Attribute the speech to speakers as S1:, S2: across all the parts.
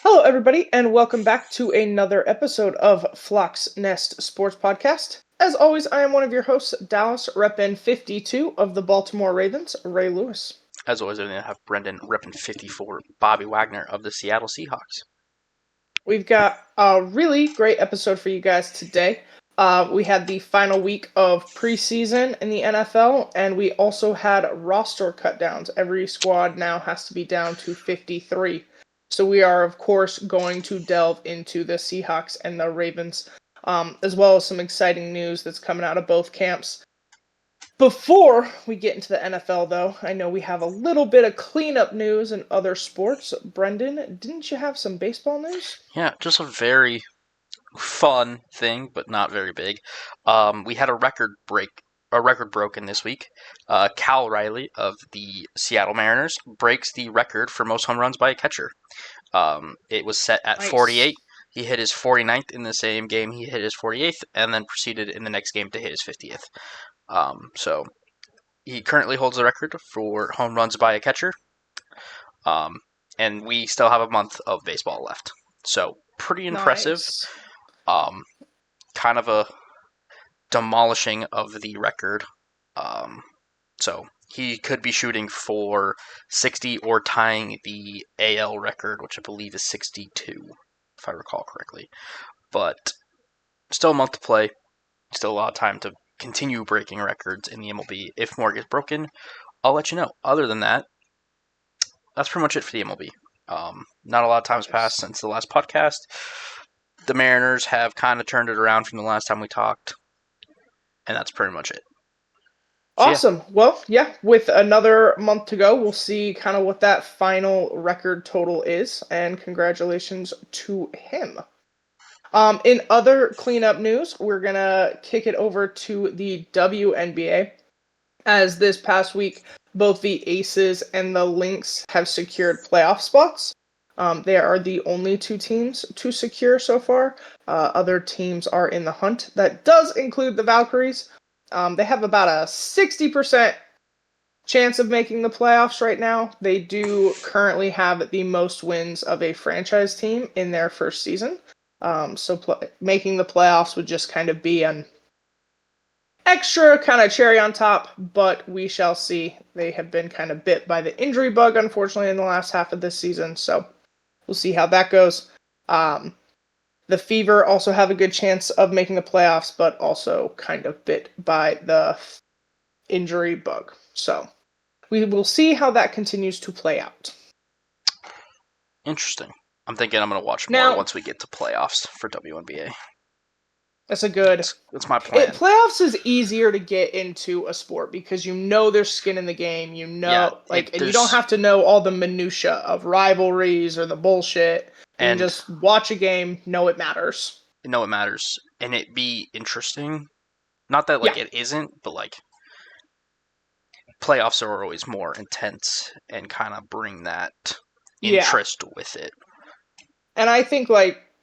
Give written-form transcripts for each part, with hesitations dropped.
S1: Hello, everybody, and welcome back to another episode of Flock's Nest Sports Podcast. As always, I am one of your hosts, Dallas Reppin 52 of the Baltimore Ravens, Ray Lewis.
S2: As always, I'm going to have Brendan repping 54, Bobby Wagner of the Seattle Seahawks.
S1: We've got a really great episode for you guys today. We had the final week of preseason in the NFL, and we also had roster cutdowns. Every squad now has to be down to 53. So we are, of course, going to delve into the Seahawks and the Ravens, as well as some exciting news that's coming out of both camps. Before we get into the NFL, though, I know we have a little bit of cleanup news in other sports. Brendan, didn't you have some baseball news?
S2: Yeah, just a very fun thing, but not very big. We had a record broken this week. Cal Riley of the Seattle Mariners breaks the record for most home runs by a catcher. It was set at
S1: Nice.
S2: 48. He hit his 49th in the same game he hit his 48th, and then proceeded in the next game to hit his 50th. So he currently holds the record for home runs by a catcher. And we still have a month of baseball left. So pretty impressive.
S1: Nice.
S2: Kind of a demolishing of the record. So he could be shooting for 60 or tying the AL record, which I believe is 62, if I recall correctly. But still a month to play. Still a lot of time to continue breaking records in the MLB. If more gets broken, I'll let you know. Other than that, that's pretty much it for the MLB. Not a lot of time's passed since the last podcast. The Mariners have kind of turned it around from the last time we talked, and that's pretty much it.
S1: Awesome. So, yeah. Well, yeah, with another month to go, we'll see kind of what that final record total is, and congratulations to him. In other cleanup news, we're going to kick it over to the WNBA, as this past week, both the Aces and the Lynx have secured playoff spots. They are the only two teams to secure so far. Other teams are in the hunt. That does include the Valkyries. They have about a 60% chance of making the playoffs right now. They do currently have the most wins of a franchise team in their first season. So making the playoffs would just kind of be an extra kind of cherry on top, but we shall see. They have been kind of bit by the injury bug, unfortunately, in the last half of this season, so we'll see how that goes. The Fever also have a good chance of making the playoffs, but also kind of bit by the injury bug. So we will see how that continues to play out.
S2: Interesting. I'm thinking I'm going to watch more once we get to playoffs for WNBA.
S1: That's a good.
S2: That's my plan.
S1: Playoffs is easier to get into a sport because you know there's skin in the game. You know, and you don't have to know all the minutia of rivalries or the bullshit. You can just watch a game, know it matters.
S2: Know it matters, and it be interesting. Not that it isn't, but playoffs are always more intense and kind of bring that interest with it.
S1: And I think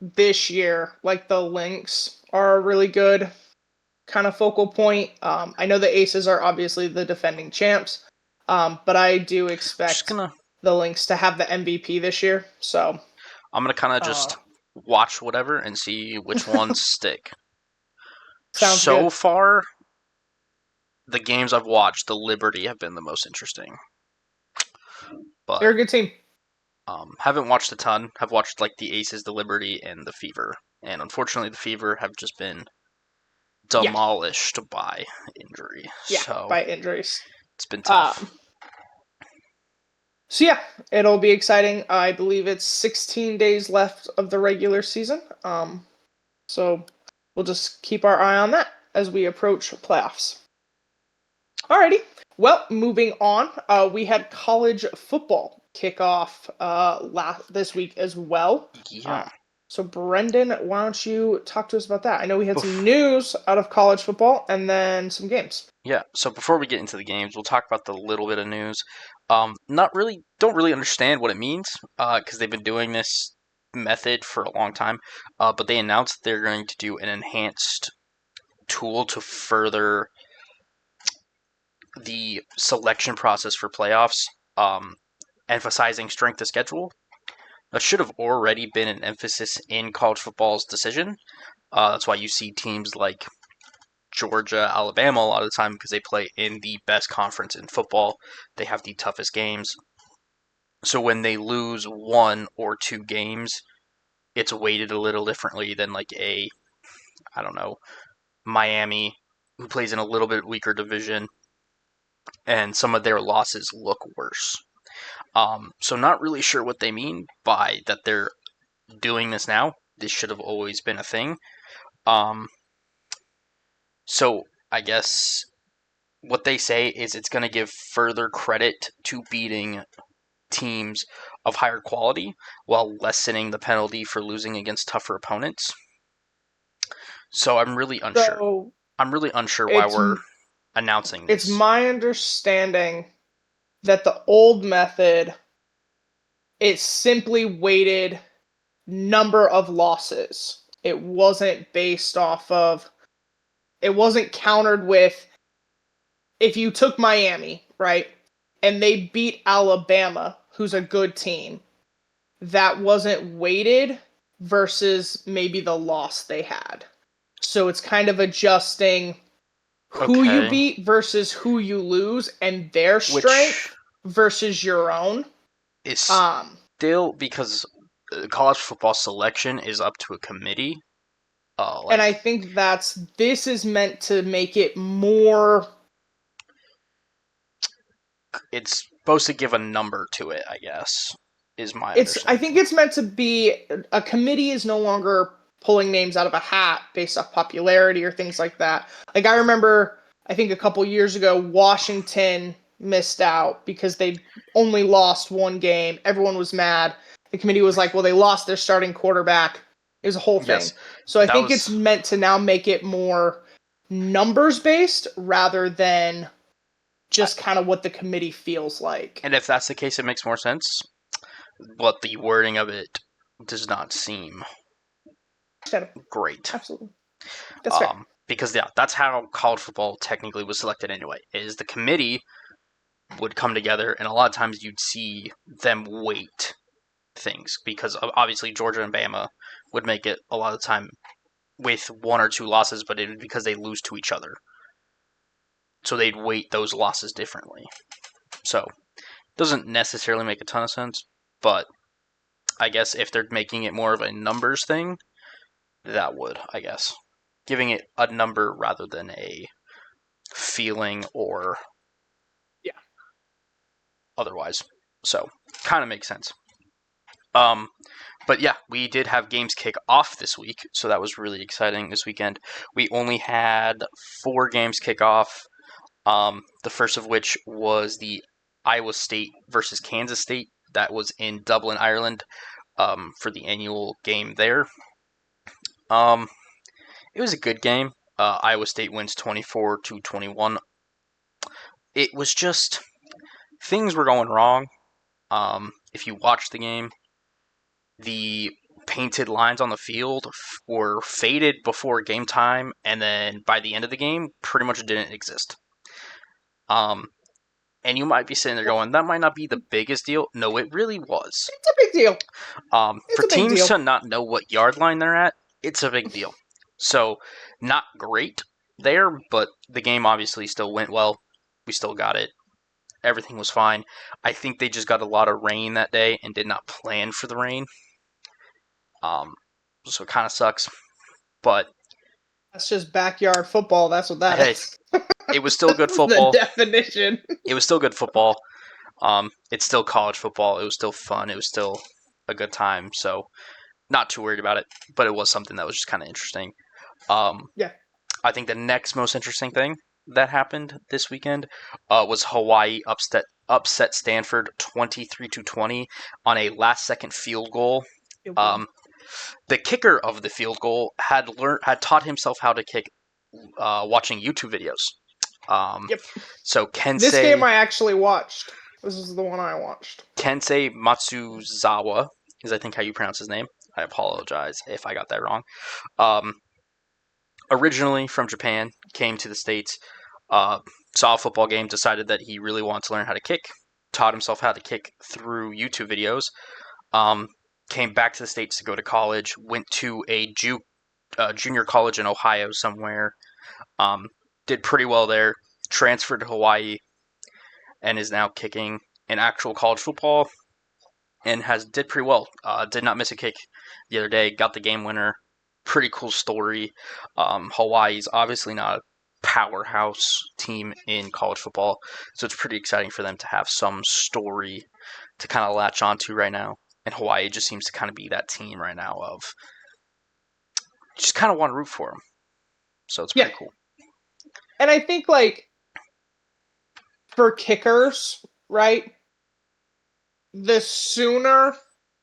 S1: this year, the Lynx are a really good kind of focal point. I know the Aces are obviously the defending champs, but I do expect the Lynx to have the MVP this year. So
S2: I'm gonna kind of just watch whatever and see which ones stick.
S1: Sounds
S2: so
S1: good.
S2: far, the games I've watched, the Liberty have been the most interesting. But
S1: they're a good team.
S2: Haven't watched a ton. Have watched the Aces, the Liberty, and the Fever. And unfortunately, the Fever have just been demolished by injury.
S1: Yeah,
S2: so
S1: by injuries.
S2: It's been tough.
S1: So yeah, it'll be exciting. I believe it's 16 days left of the regular season. So we'll just keep our eye on that as we approach playoffs. Alrighty. Well, moving on, we had college football kick off this week as well.
S2: Yeah.
S1: So Brendan, why don't you talk to us about that? I know we had some news out of college football and then some games.
S2: Yeah, so before we get into the games, we'll talk about the little bit of news. Don't really understand what it means because they've been doing this method for a long time. But they announced they're going to do an enhanced tool to further the selection process for playoffs, emphasizing strength of schedule. That should have already been an emphasis in college football's decision. That's why you see teams like Georgia, Alabama a lot of the time because they play in the best conference in football. They have the toughest games. So when they lose one or two games, it's weighted a little differently than like I don't know, Miami, who plays in a little bit weaker division, and some of their losses look worse. So not really sure what they mean by that they're doing this now. This should have always been a thing. Um, so I guess what they say is it's going to give further credit to beating teams of higher quality while lessening the penalty for losing against tougher opponents. So I'm really unsure.
S1: So
S2: I'm really unsure why
S1: it's
S2: we're announcing
S1: it's
S2: this.
S1: my understanding that the old method, it simply weighted number of losses. It wasn't based off of, it wasn't countered with, if you took Miami, right, and they beat Alabama, who's a good team, that wasn't weighted versus maybe the loss they had. So it's kind of adjusting who you
S2: Okay.
S1: beat versus who you lose and their
S2: Which
S1: strength versus your own.
S2: is
S1: Um,
S2: still because college football selection is up to a committee.
S1: and I
S2: Like
S1: think this is meant to make it more.
S2: it's supposed to give a number to it, I guess, is my
S1: I think
S2: understanding.
S1: it's meant to be, a committee is no longer pulling names out of a hat based off popularity or things like that. Like, I remember, I think a couple years ago, Washington missed out because they only lost one game. Everyone was mad. The committee was like, well, they lost their starting quarterback. It was a whole thing.
S2: Yes,
S1: So I
S2: that
S1: think it's
S2: was
S1: meant to now make it more numbers based rather than just kind of what the committee feels like.
S2: and if that's the case, it makes more sense. But the wording of it does not seem great.
S1: Absolutely. That's fair.
S2: Because yeah, that's how college football technically was selected anyway. Is the committee would come together, and a lot of times you'd see them weight things because obviously Georgia and Bama would make it a lot of the time with one or two losses, but it was because they lose to each other, so they'd weight those losses differently. So it doesn't necessarily make a ton of sense, but I guess if they're making it more of a numbers thing, that would, I guess, giving it a number rather than a feeling or
S1: Yeah.
S2: otherwise. So kind of makes sense. Um, but yeah, we did have games kick off this week, so that was really exciting this weekend. We only had 4 games kick off. The first of which was the Iowa State versus Kansas State. That was in Dublin, Ireland, for the annual game there. Um, it was a good game. Iowa State wins 24-21. It was just things were going wrong. If you watch the game, the painted lines on the field were faded before game time, and then by the end of the game, pretty much didn't exist. Um, and you might be sitting there going, that might not be the biggest deal. No, it really was.
S1: It's a big deal.
S2: For
S1: It's a big
S2: teams
S1: deal.
S2: to not know what yard line they're at, it's a big deal. So, not great there, but the game obviously still went well. We still got it. Everything was fine. I think they just got a lot of rain that day and did not plan for the rain. So it kind of sucks. But
S1: That's just backyard football. That's what that
S2: hey,
S1: is.
S2: it was still good
S1: That's the
S2: football.
S1: definition.
S2: It was still good football. It's still college football. It was still fun. It was still a good time. So not too worried about it. But it was something that was just kind of interesting.
S1: Yeah.
S2: I think the next most interesting thing that happened this weekend was Hawaii upset Stanford 23-20 on a last-second field goal. The kicker of the field goal had taught himself how to kick watching YouTube videos.
S1: Yep.
S2: So
S1: This game I actually watched. This is the one I watched.
S2: Kensei Matsuzawa is I think how you pronounce his name. I apologize if I got that wrong. Originally from Japan, came to the States, saw a football game, decided that he really wanted to learn how to kick, taught himself how to kick through YouTube videos. came back to the States to go to college, went to a junior college in Ohio somewhere, did pretty well there, transferred to Hawaii, and is now kicking in actual college football and did pretty well. Did not miss a kick the other day, got the game winner. Pretty cool story. Hawaii's obviously not a powerhouse team in college football, so it's pretty exciting for them to have some story to kind of latch onto right now. And Hawaii just seems to kind of be that team right now of just kind of want to root for them. So it's pretty cool.
S1: And I think, like, for kickers, right, the sooner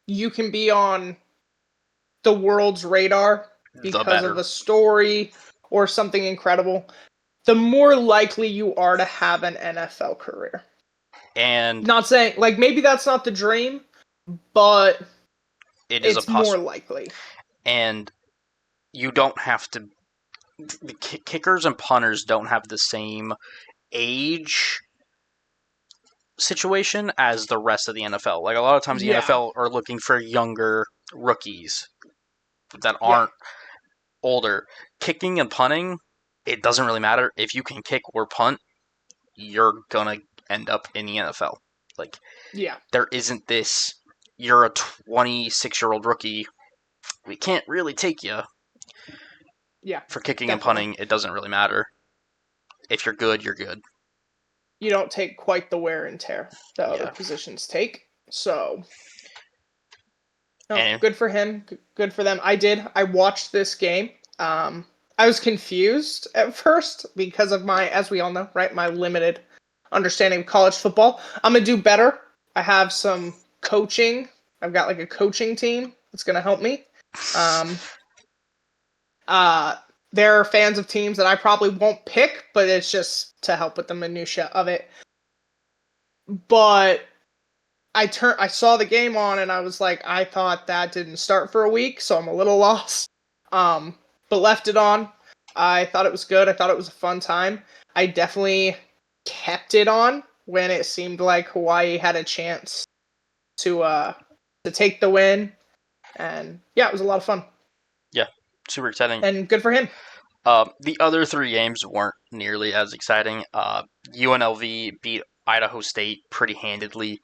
S1: you can be on the world's radar because of a story or something incredible, the more likely you are to have an NFL career.
S2: And
S1: not saying, like, maybe that's not the dream, but it's more likely.
S2: And you don't have to. The kickers and punters don't have the same age situation as the rest of the NFL. Like, a lot of times the NFL are looking for younger rookies that aren't older. Kicking and punting, it doesn't really matter. If you can kick or punt, you're gonna end up in the NFL. Like, there isn't this, you're a 26-year-old rookie, we can't really take you. For kicking and punting, it doesn't really matter. If you're good, you're good.
S1: You don't take quite the wear and tear that other positions take. So, good for him. Good for them. I watched this game. I was confused at first because of my, as we all know, right, my limited understanding of college football. I'm going to do better. I have some coaching. I've got, like, a coaching team that's going to help me. They're fans of teams that I probably won't pick, but it's just to help with the minutia of it. But I saw the game on, and I was like, I thought that didn't start for a week, so I'm a little lost. But left it on. I thought it was good. I thought it was a fun time. I definitely kept it on when it seemed like Hawaii had a chance to take the win. And yeah, it was a lot of fun.
S2: Yeah, super exciting.
S1: And good for him.
S2: The other three games weren't nearly as exciting. UNLV beat Idaho State pretty handedly.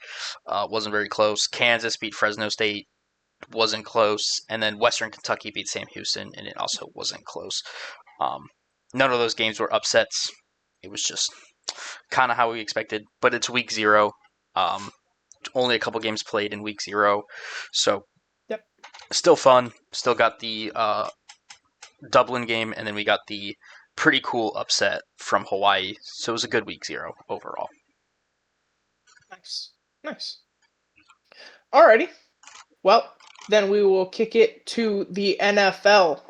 S2: Wasn't very close. Kansas beat Fresno State. Wasn't close. And then Western Kentucky beat Sam Houston, and it also wasn't close. None of those games were upsets. It was just kind of how we expected. But it's week 0. Only a couple games played in week 0. So still fun. Still got the Dublin game, and then we got the pretty cool upset from Hawaii. So it was a good week 0 overall.
S1: Nice. Alrighty. Well, then we will kick it to the NFL,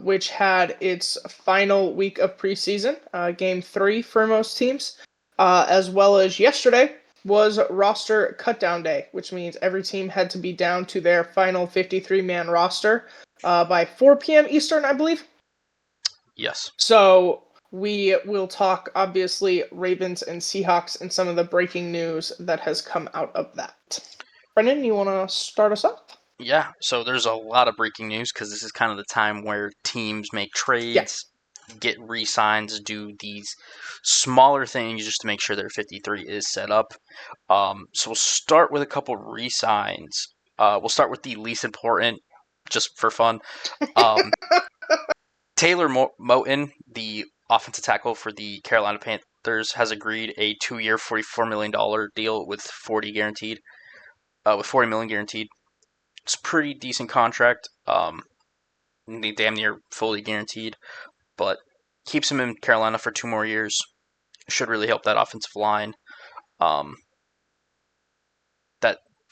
S1: which had its final week of preseason, game 3 for most teams, as well as yesterday was roster cutdown day, which means every team had to be down to their final 53-man roster by 4 p.m. Eastern, I believe.
S2: Yes.
S1: So we will talk, obviously, Ravens and Seahawks and some of the breaking news that has come out of that. Brendan, you want to start us off?
S2: Yeah, so there's a lot of breaking news because this is kind of the time where teams make trades, get re-signs, do these smaller things just to make sure their 53 is set up. So we'll start with a couple re-signs. We'll start with the least important, just for fun. Taylor Moton, the offensive tackle for the Carolina Panthers, has agreed a 2-year, $44 million deal with $40 million guaranteed. It's a pretty decent contract. Damn near fully guaranteed, but keeps him in Carolina for 2 more years. Should really help that offensive line. That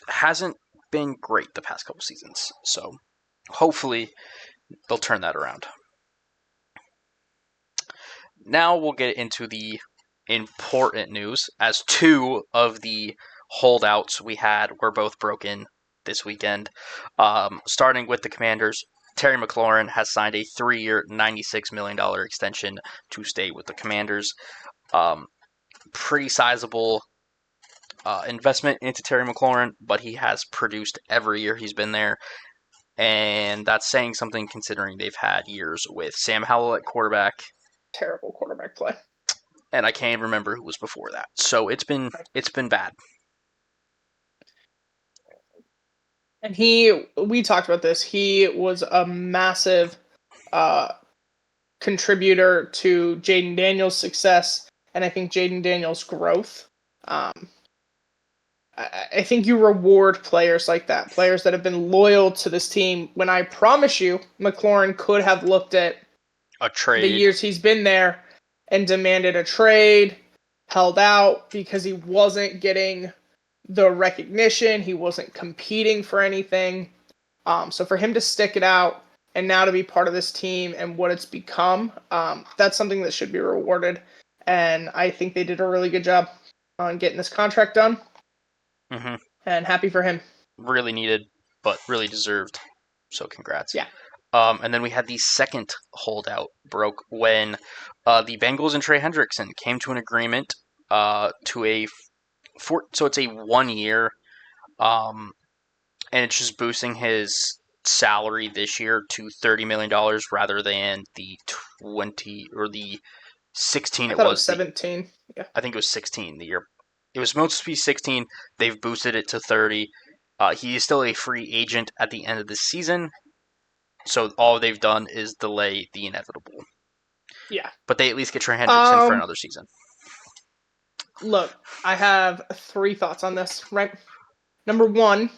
S2: hasn't been great the past couple seasons, so hopefully they'll turn that around. Now we'll get into the important news, as 2 of the holdouts we had were both broken this weekend. Starting with the Commanders, Terry McLaurin has signed a 3-year, $96 million extension to stay with the Commanders. Pretty sizable investment into Terry McLaurin, but he has produced every year he's been there. And that's saying something considering they've had years with Sam Howell at quarterback.
S1: Terrible quarterback play.
S2: And I can't even remember who was before that. So it's been bad.
S1: And we talked about this. He was a massive contributor to Jaden Daniels' success, and I think Jaden Daniels' growth. I think you reward players like that, players that have been loyal to this team. When I promise you, McLaurin could have looked at
S2: A trade.
S1: the years he's been there and demanded a trade, held out because he wasn't getting the recognition, he wasn't competing for anything. So for him to stick it out and now to be part of this team and what it's become, that's something that should be rewarded. And I think they did a really good job on getting this contract done.
S2: Mm-hmm.
S1: And happy for him.
S2: Really needed, but really deserved. So congrats.
S1: Yeah.
S2: And then we had the second holdout broke when the Bengals and Trey Hendrickson came to an agreement so it's a 1 year, and it's just boosting his salary this year to $30 million rather than the 20 or the 16.
S1: I thought it was 17. Yeah.
S2: I think it was 16 the year. It was supposed to be 16. They've boosted it to 30. He is still a free agent at the end of the season. So all they've done is delay the inevitable.
S1: Yeah.
S2: But they at least get Trey Hendrickson for another season.
S1: Look, I have 3 thoughts on this, right? Number 1,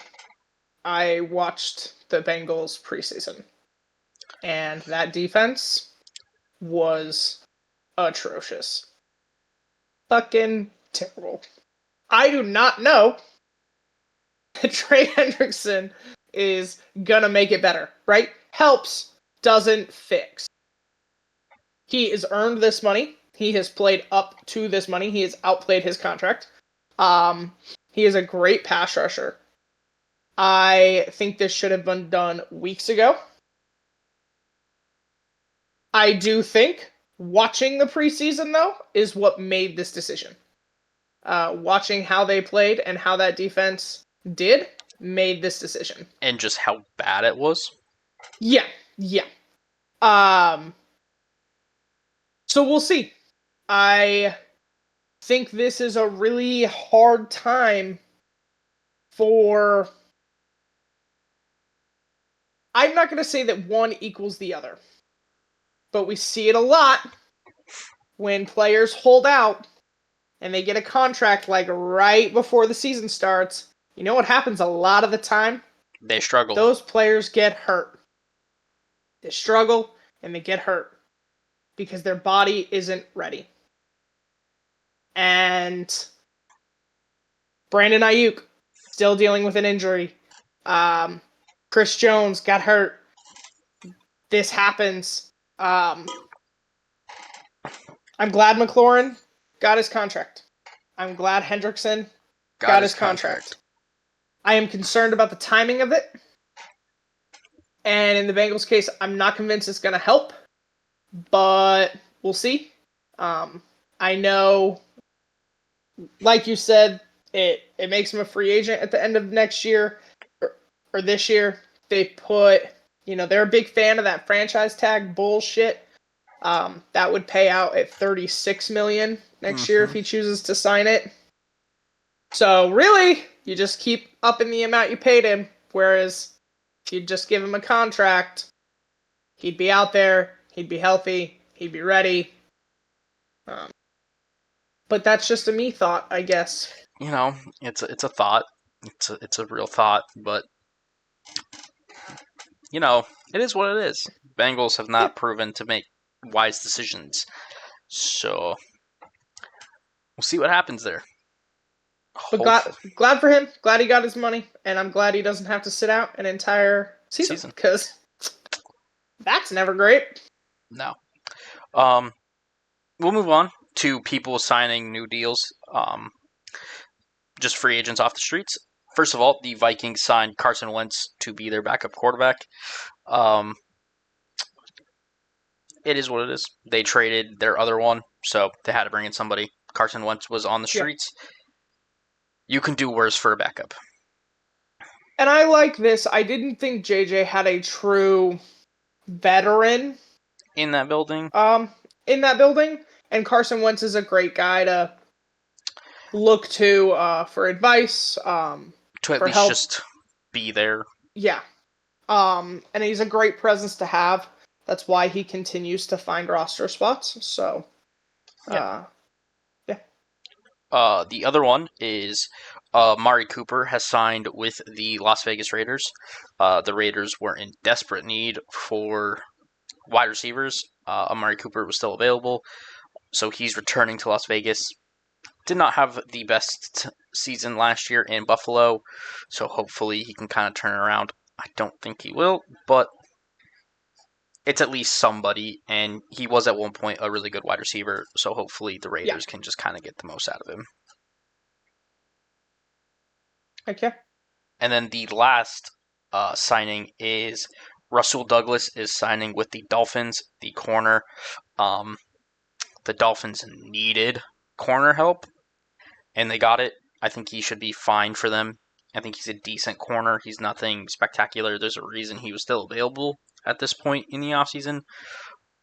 S1: I watched the Bengals preseason. And that defense was atrocious. Fucking terrible. I do not know that Trey Hendrickson is gonna make it better, right? Helps, doesn't fix. He has earned this money. He has played up to this money. He has outplayed his contract. He is a great pass rusher. I think this should have been done weeks ago. I do think watching the preseason, though, is what made this decision. Watching how they played and how that defense did made this decision.
S2: And just how bad it was?
S1: Yeah. So we'll see. I think this is a really hard time for... I'm not going to say that one equals the other, but we see it a lot when players hold out and they get a contract like right before the season starts. You know what happens a lot of the time?
S2: They struggle.
S1: Those players get hurt. They struggle and they get hurt because their body isn't ready. And Brandon Ayuk still dealing with an injury. Chris Jones got hurt. This happens. I'm glad McLaurin got his contract. I'm glad Hendrickson got his contract. I am concerned about the timing of it. And in the Bengals case, I'm not convinced it's going to help. But we'll see. I know, like you said, it makes him a free agent at the end of next year or this year. They put, they're a big fan of that franchise tag bullshit. That would pay out at $36 million next year if he chooses to sign it. So really, you just keep upping the amount you paid him. Whereas if you just give him a contract, he'd be out there, he'd be healthy, he'd be ready. But that's just a me thought, I guess.
S2: It's a thought. It's a real thought, but it is what it is. Bengals have not proven to make wise decisions. So we'll see what happens there.
S1: But glad for him. Glad he got his money, and I'm glad he doesn't have to sit out an entire season because that's never great.
S2: No. We'll move on to people signing new deals. Just free agents off the streets. First of all, the Vikings signed Carson Wentz to be their backup quarterback. It is what it is. They traded their other one, so they had to bring in somebody. Carson Wentz was on the streets. You can do worse for a backup.
S1: And I like this. I didn't think JJ had a true veteran
S2: In that building,
S1: in that building, and Carson Wentz is a great guy to look to for advice,
S2: to at
S1: for
S2: least
S1: help.
S2: just be there.
S1: Yeah. And he's a great presence to have. That's why he continues to find roster spots. So,
S2: Yeah.
S1: Yeah.
S2: The other one is Mari Cooper has signed with the Las Vegas Raiders. The Raiders were in desperate need for wide receivers. Amari Cooper was still available, so he's returning to Las Vegas. Did not have the best season last year in Buffalo, so hopefully he can kind of turn it around. I don't think he will, but it's at least somebody, and he was at one point a really good wide receiver, so hopefully the
S1: Yeah.
S2: Raiders can just kind of get the most out of him.
S1: Okay.
S2: And then the last signing is Russell Douglas is signing with the Dolphins, the corner. The Dolphins needed corner help, and they got it. I think he should be fine for them. I think he's a decent corner. He's nothing spectacular. There's a reason he was still available at this point in the offseason.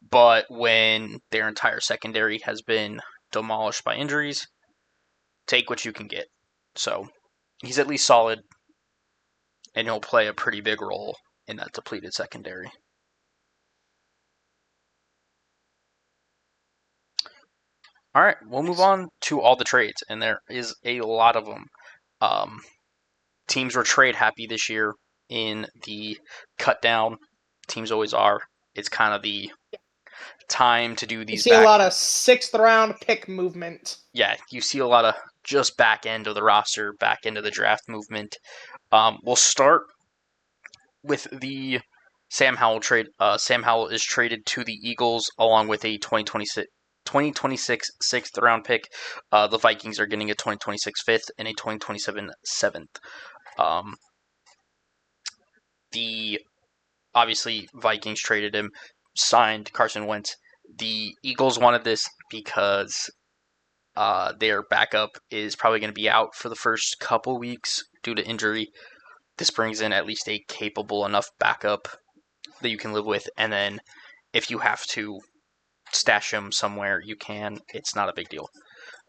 S2: But when their entire secondary has been demolished by injuries, take what you can get. So he's at least solid, and he'll play a pretty big role in that depleted secondary. All right, we'll move on to all the trades, and there is a lot of them. Um, Teams were trade happy this year in the cut down. Teams always are. It's kind of the time to do
S1: You
S2: these
S1: see a
S2: back.
S1: lot of 6th-round pick movement.
S2: Yeah, you see a lot of just back end of the roster, back end of the draft movement. We'll start with the Sam Howell trade. Sam Howell is traded to the Eagles along with a 2026 sixth round pick. The Vikings are getting a 2026 fifth and a 2027 seventh. Um, the obviously Vikings traded him, signed Carson Wentz. The Eagles wanted this because their backup is probably going to be out for the first couple weeks due to injury. This brings in at least a capable enough backup that you can live with, and then if you have to stash him somewhere, you can. It's not a big deal.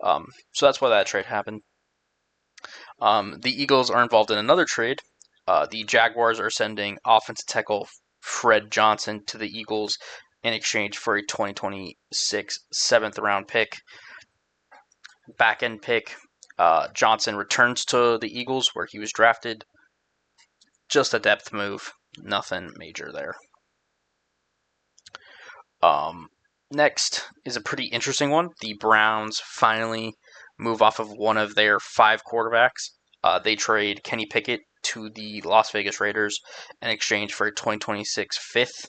S2: So that's why that trade happened. The Eagles are involved in another trade. The Jaguars are sending offensive tackle Fred Johnson to the Eagles in exchange for a 2026 seventh round pick. Back end pick. Johnson returns to the Eagles where he was drafted. Just a depth move. Nothing major there. Next is a pretty interesting one. The Browns finally move off of one of their 5 quarterbacks. They trade Kenny Pickett to the Las Vegas Raiders in exchange for a 2026 fifth.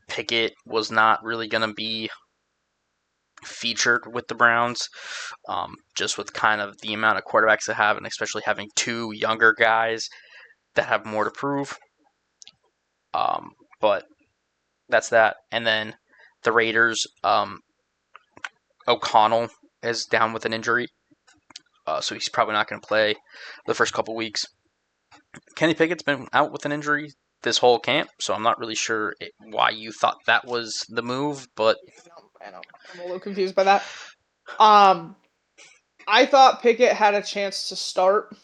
S2: Pickett was not really going to be featured with the Browns, just with kind of the amount of quarterbacks they have, and especially having 2 younger guys that have more to prove. But that's that. And then the Raiders, O'Connell is down with an injury, so he's probably not going to play the first couple weeks. Kenny Pickett's been out with an injury this whole camp, so I'm not really sure why you thought that was the move, but
S1: I'm a little confused by that. I thought Pickett had a chance to start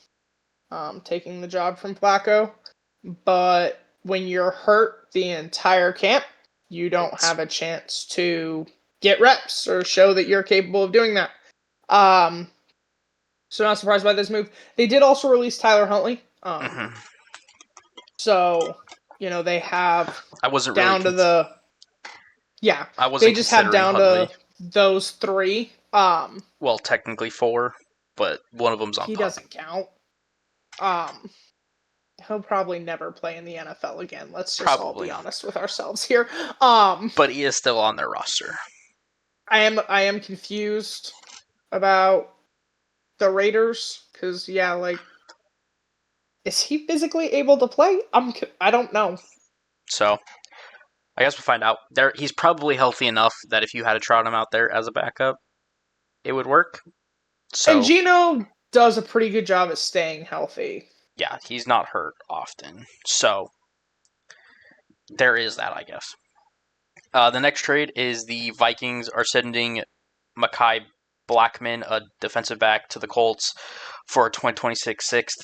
S1: taking the job from Flacco, but when you're hurt the entire camp, you don't have a chance to get reps or show that you're capable of doing that. So not surprised by this move. They did also release Tyler Huntley. So, they have
S2: I wasn't
S1: down
S2: really
S1: to the
S2: I wasn't
S1: they just have
S2: considering
S1: down
S2: Huntley.
S1: to those 3.
S2: Well, technically 4, but one of them's on
S1: he
S2: pup.
S1: doesn't count. He'll probably never play in the NFL again. Let's just all be honest with ourselves here.
S2: But he is still on their roster.
S1: I am confused about the Raiders because is he physically able to play? I don't know.
S2: So I guess we'll find out. He's probably healthy enough that if you had to trot him out there as a backup, it would work.
S1: And
S2: So,
S1: Gino does a pretty good job at staying healthy.
S2: yeah, he's not hurt often. So, there is that, I guess. The next trade is the Vikings are sending Mekhi Blackman, a defensive back, to the Colts for a 2026 sixth.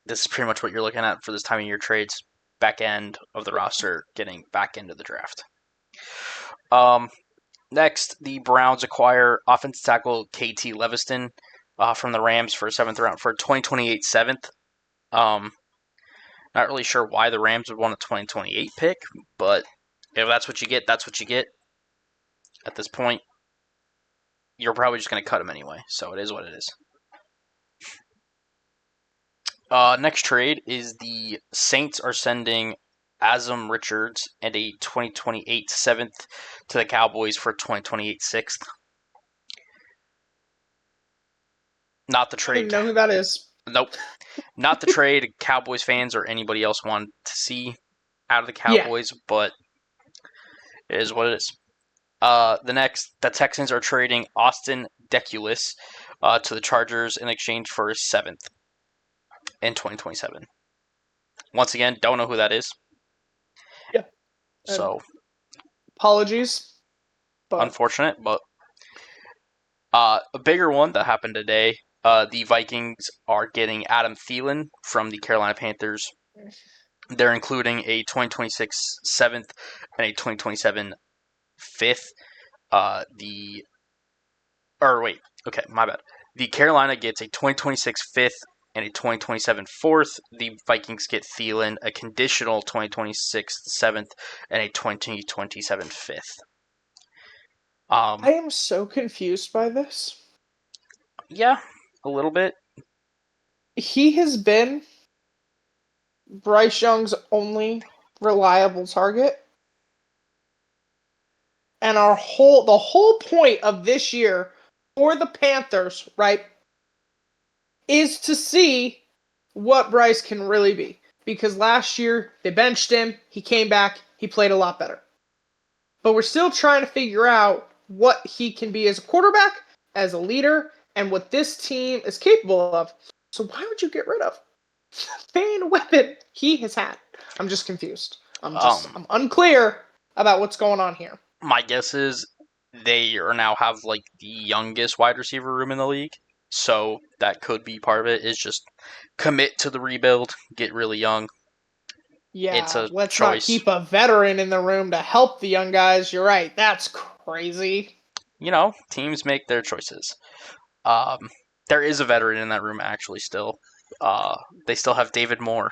S2: This is pretty much what you're looking at for this time of year trades. Back end of the roster getting back into the draft. Next, the Browns acquire offensive tackle KT Leviston from the Rams for a 7th round for a 2028 seventh. Not really sure why the Rams would want a 2028 pick, but if that's what you get, that's what you get. At this point, you're probably just going to cut him anyway, so it is what it is. Next trade is the Saints are sending Azam Richards and a 2028 7th to the Cowboys for a 2028 6th. Not the
S1: I don't even
S2: trade.
S1: know who that is.
S2: Nope. Not the trade Cowboys fans or anybody else want to see out of the
S1: Yeah.
S2: Cowboys, but it is what it is. The Texans are trading Austin Deculus to the Chargers in exchange for his 7th in 2027. Once again, don't know who that is.
S1: Yeah.
S2: So,
S1: apologies, but
S2: unfortunate, but a bigger one that happened today. The Vikings are getting Adam Thielen from the Carolina Panthers. They're including a 2026 7th and a 2027 5th. My bad. The Carolina gets a 2026 5th and a 2027 4th. The Vikings get Thielen, a conditional 2026 7th, and a 2027 5th.
S1: I am so confused by this.
S2: Yeah, a little bit.
S1: He has been Bryce Young's only reliable target. And the whole point of this year for the Panthers, right, is to see what Bryce can really be. Because last year they benched him, he came back, he played a lot better. But we're still trying to figure out what he can be as a quarterback, as a leader, and what this team is capable of. So why would you get rid of the main weapon he has had? I'm just confused. I'm unclear about what's going on here.
S2: My guess is they are now have like the youngest wide receiver room in the league, so that could be part of it. Is just commit to the rebuild, get really young. It's
S1: Yeah,
S2: a
S1: let's not
S2: choice.
S1: keep a veteran in the room to help the young guys. You're right. That's crazy.
S2: Teams make their choices. There is a veteran in that room actually still. They still have David Moore.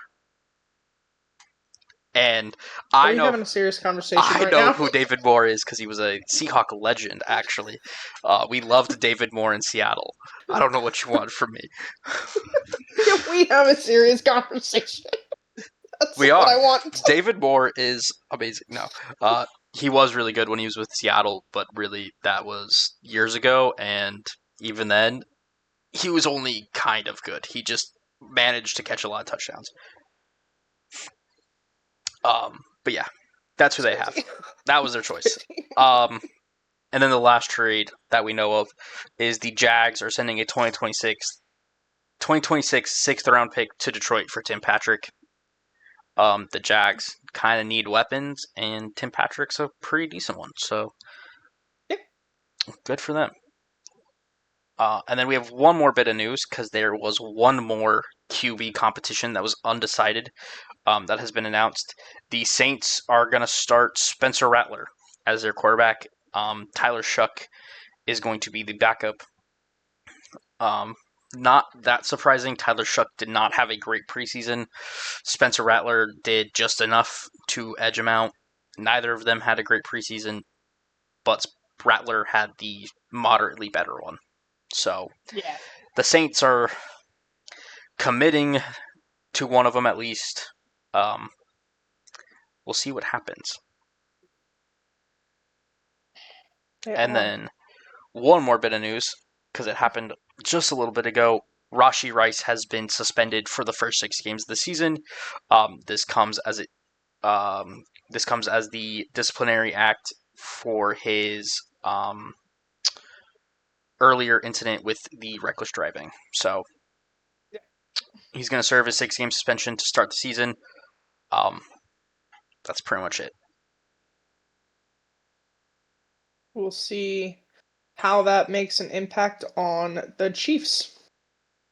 S2: And
S1: Are
S2: I
S1: we
S2: know
S1: having a serious conversation right
S2: know
S1: now?
S2: who David Moore is because he was a Seahawk legend. Actually, we loved David Moore in Seattle. I don't know what you want from me.
S1: Can we have a serious conversation? That's
S2: We
S1: what
S2: are.
S1: I want.
S2: David Moore is amazing. No, he was really good when he was with Seattle, but really that was years ago, and even then, he was only kind of good. He just managed to catch a lot of touchdowns. But yeah, that's who they have. That was their choice. And then the last trade that we know of is the Jags are sending a 2026 6th-round pick to Detroit for Tim Patrick. The Jags kind of need weapons, and Tim Patrick's a pretty decent one, so good for them. And then we have one more bit of news because there was one more QB competition that was undecided that has been announced. The Saints are going to start Spencer Rattler as their quarterback. Tyler Shuck is going to be the backup. Not that surprising. Tyler Shuck did not have a great preseason. Spencer Rattler did just enough to edge him out. Neither of them had a great preseason, but Rattler had the moderately better one. So
S1: Yeah.
S2: the Saints are committing to one of them at least. We'll see what happens. And then one more bit of news, because it happened just a little bit ago. Rashee Rice has been suspended for the first 6 games of the season. This comes as the disciplinary act for his earlier incident with the reckless driving. So he's going to serve a 6-game suspension to start the season. That's pretty much it.
S1: We'll see how that makes an impact on the Chiefs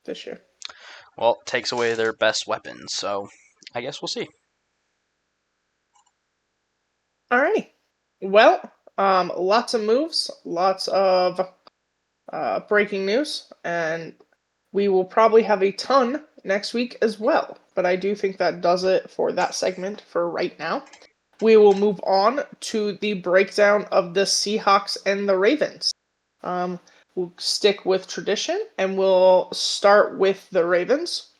S1: this year.
S2: Well, it takes away their best weapons, so I guess we'll see.
S1: Alrighty. Well, lots of moves, lots of breaking news, and we will probably have a ton next week as well. But I do think that does it for that segment for right now. We will move on to the breakdown of the Seahawks and the Ravens. We'll stick with tradition, and we'll start with the Ravens.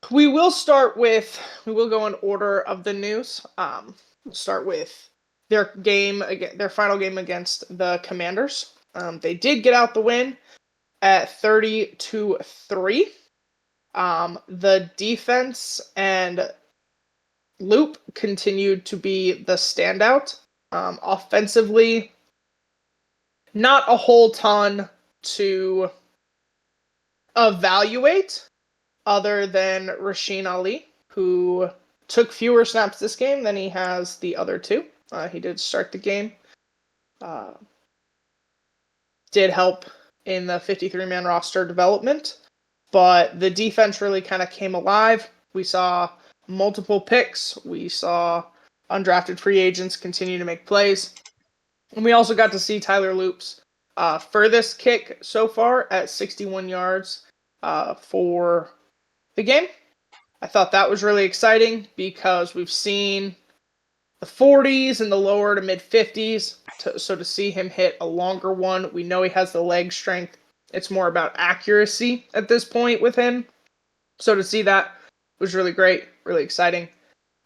S1: We will go in order of the news. We'll start with their final game against the Commanders. They did get out the win at 30-3. The defense and Loop continued to be the standout. Offensively, not a whole ton to evaluate other than Rasheen Ali, who took fewer snaps this game than he has the other two. He did start the game. Did help in the 53-man roster development, but the defense really kind of came alive. We saw multiple picks. We saw undrafted free agents continue to make plays. And we also got to see Tyler Loop's furthest kick so far at 61 yards for the game. I thought that was really exciting because we've seen the 40s and the lower to mid 50s. So to see him hit a longer one, we know he has the leg strength. It's more about accuracy at this point with him. So to see that was really great, really exciting.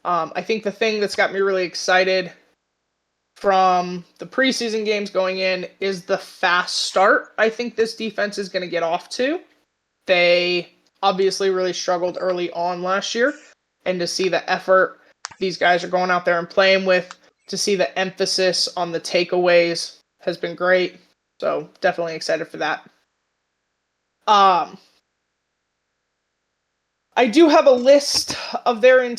S1: I think the thing that's got me really excited from the preseason games going in is the fast start I think this defense is going to get off to. They obviously really struggled early on last year, and to see the effort these guys are going out there and playing with, to see the emphasis on the takeaways has been great. So definitely excited for that. I do have a list of everyone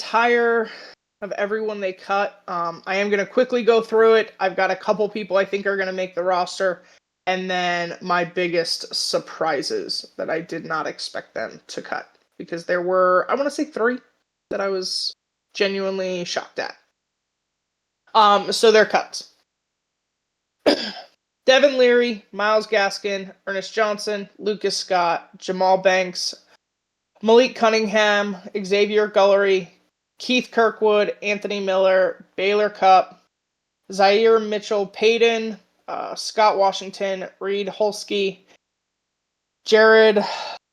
S1: they cut. I am going to quickly go through it. I've got a couple people I think are going to make the roster, and then my biggest surprises that I did not expect them to cut, because there were, I want to say 3 that I was genuinely shocked at. So they're cuts. Devin Leary, Myles Gaskin, Ernest Johnson, Lucas Scott, Jamal Banks, Malik Cunningham, Xavier Gullery, Keith Kirkwood, Anthony Miller, Baylor Cupp, Zaire Mitchell-Payton, Scott Washington, Reed Holsky, Jared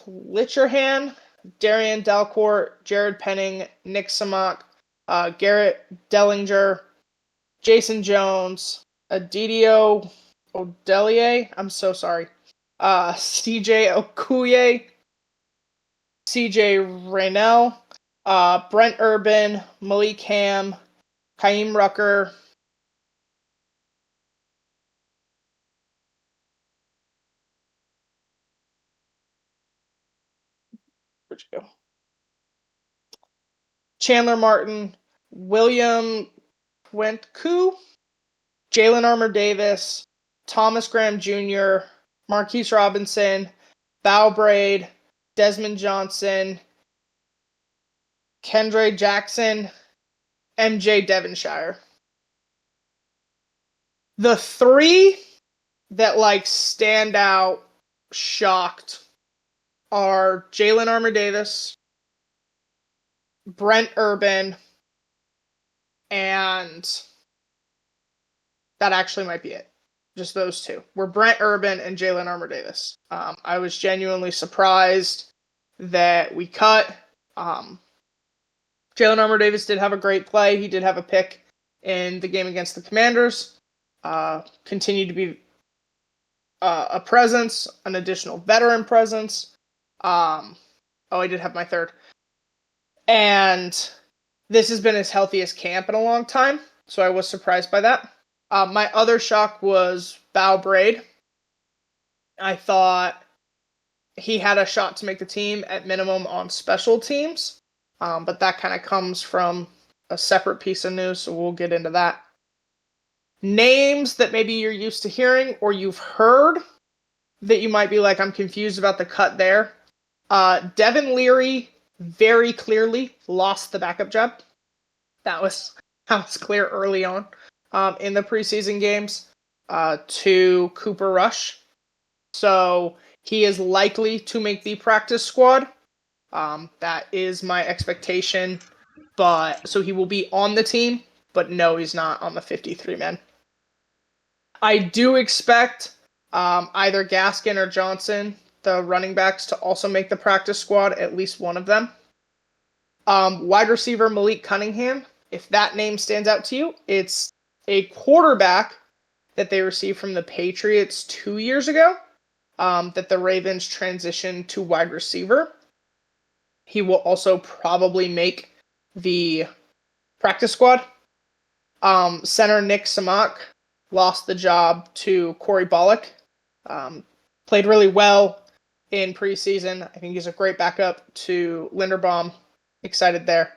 S1: Licherhan, Darian Delcourt, Jared Penning, Nick Samak, Garrett Dellinger, Jason Jones, Adidio Odelier, I'm so sorry, CJ Okuye, CJ Raynell, Brent Urban, Malik Ham, Kaim Rucker, where'd you go? Chandler Martin, William Quentku, Jalen Armour Davis, Thomas Graham Jr., Marquise Robinson, Bow Braid, Desmond Johnson, Kendre Jackson, MJ Devonshire. The 3 that stand out shocked are Jalen Armour Davis, Brent Urban, and that actually might be it. Just those 2 were Brent Urban and Jalen Armour Davis. I was genuinely surprised that we cut. Jalen Armour Davis did have a great play. He did have a pick in the game against the Commanders. Continued to be a presence, an additional veteran presence. I did have my third. And this has been his healthiest camp in a long time, so I was surprised by that. My other shock was Bow Braid. I thought he had a shot to make the team at minimum on special teams, but that kind of comes from a separate piece of news, so we'll get into that. Names that maybe you're used to hearing or you've heard that you might be like, I'm confused about the cut there. Devin Leary very clearly lost the backup job. That was clear early on in the preseason games to Cooper Rush. So he is likely to make the practice squad. That is my expectation. But so he will be on the team, but no, he's not on the 53-man. I do expect either Gaskin or Johnson, the running backs, to also make the practice squad, at least one of them. Wide receiver Malik Cunningham, if that name stands out to you, it's a quarterback that they received from the Patriots 2 years ago, that the Ravens transitioned to wide receiver. He will also probably make the practice squad. Center Nick Samak lost the job to Corey Bollock. Played really well in preseason. I think he's a great backup to Linderbaum. Excited there.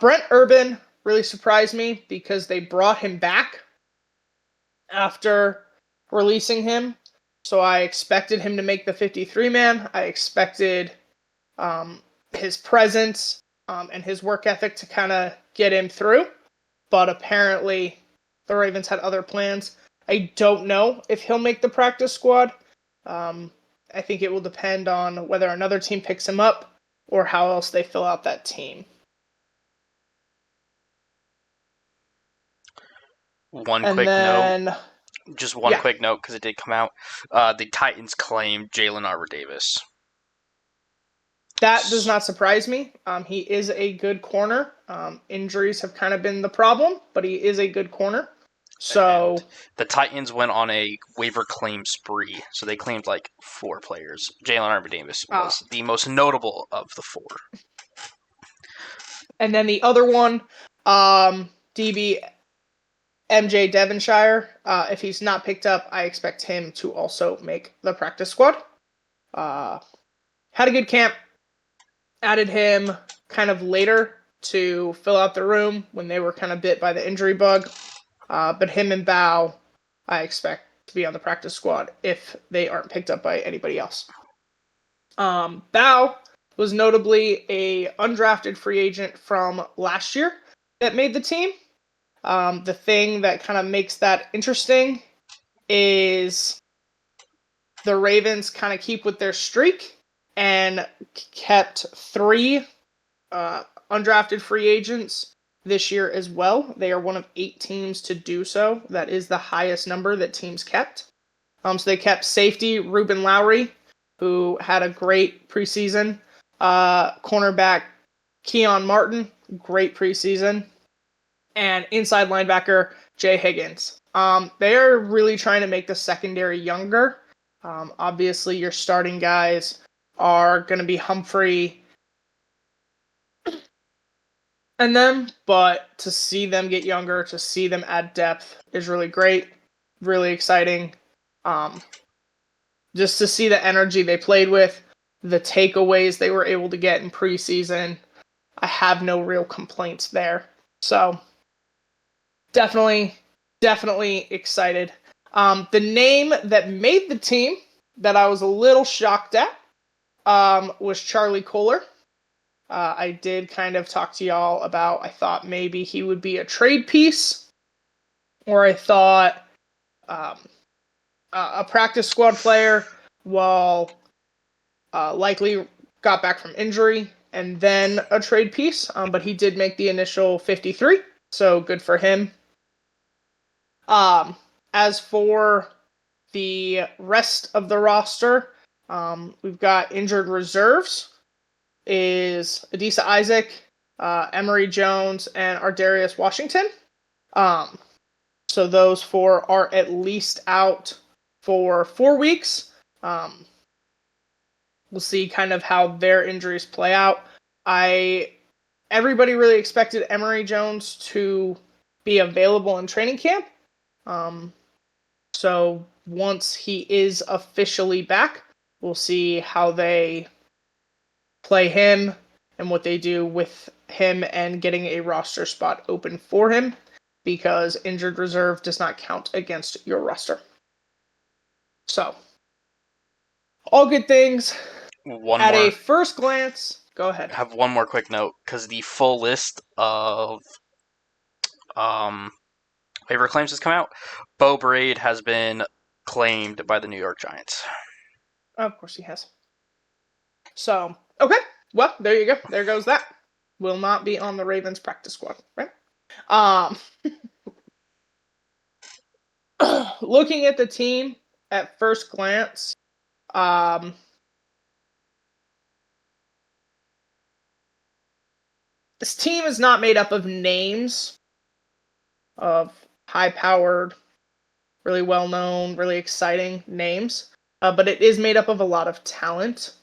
S1: Brent Urban really surprised me because they brought him back after releasing him. So I expected him to make the 53-man. I expected his presence and his work ethic to kind of get him through. But apparently the Ravens had other plans. I don't know if he'll make the practice squad. I think it will depend on whether another team picks him up or how else they fill out that team.
S2: Quick note, because it did come out. The Titans claim Jalen Arbor-Davis.
S1: That does not surprise me. He is a good corner. Injuries have kind of been the problem, but he is a good corner. So
S2: and the Titans went on a waiver claim spree, so they claimed like 4 players. Jalen Arbor-Davis was the most notable of the 4.
S1: And then the other one, DB MJ Devonshire. If he's not picked up, I expect him to also make the practice squad. Had a good camp. Added him kind of later to fill out the room when they were kind of bit by the injury bug. But him and Bow, I expect to be on the practice squad if they aren't picked up by anybody else. Bow was notably a undrafted free agent from last year that made the team. The thing that kind of makes that interesting is the Ravens kind of keep with their streak and kept 3 undrafted free agents this year as well. They are one of 8 teams to do so. That is the highest number that teams kept. So they kept safety Ruben Lowry, who had a great preseason. Cornerback Keon Martin, great preseason. And inside linebacker Jay Higgins. They are really trying to make the secondary younger. Obviously, your starting guys are going to be Humphrey and them, but to see them get younger, to see them add depth is really great, really exciting. Just to see the energy they played with, the takeaways they were able to get in preseason, I have no real complaints there. So definitely excited. The name that made the team that I was a little shocked at was Charlie Kolar. I did kind of talk to y'all about, I thought maybe he would be a trade piece, or I thought a practice squad player while likely got back from injury, and then a trade piece. But he did make the initial 53, so good for him. As for the rest of the roster, we've got injured reserves is Adisa Isaac, Emory Jones, and Ardarius Washington. So those 4 are at least out for 4 weeks. We'll see kind of how their injuries play out. Everybody really expected Emory Jones to be available in training camp. So once he is officially back, we'll see how they play him and what they do with him and getting a roster spot open for him, because injured reserve does not count against your roster. So, all good things. At a first glance, go ahead.
S2: I have one more quick note, because the full list of waiver claims has come out. Bo Braid has been claimed by the New York Giants.
S1: Of course he has. So, okay. Well, there you go. There goes that. Will not be on the Ravens practice squad, right? Looking at the team at first glance, this team is not made up of names of high-powered, really well-known, really exciting names, but it is made up of a lot of talent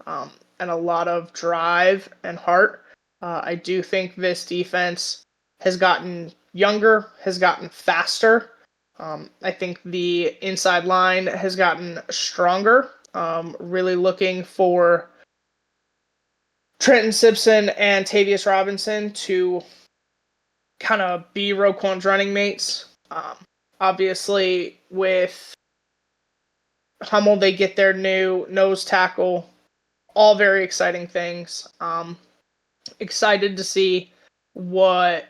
S1: and a lot of drive and heart. I do think this defense has gotten younger, has gotten faster. I think the inside line has gotten stronger. Really looking for Trenton Simpson and Tavius Robinson to kind of be Roquan's running mates. Obviously, with Hummel, they get their new nose tackle. All very exciting things. Excited to see what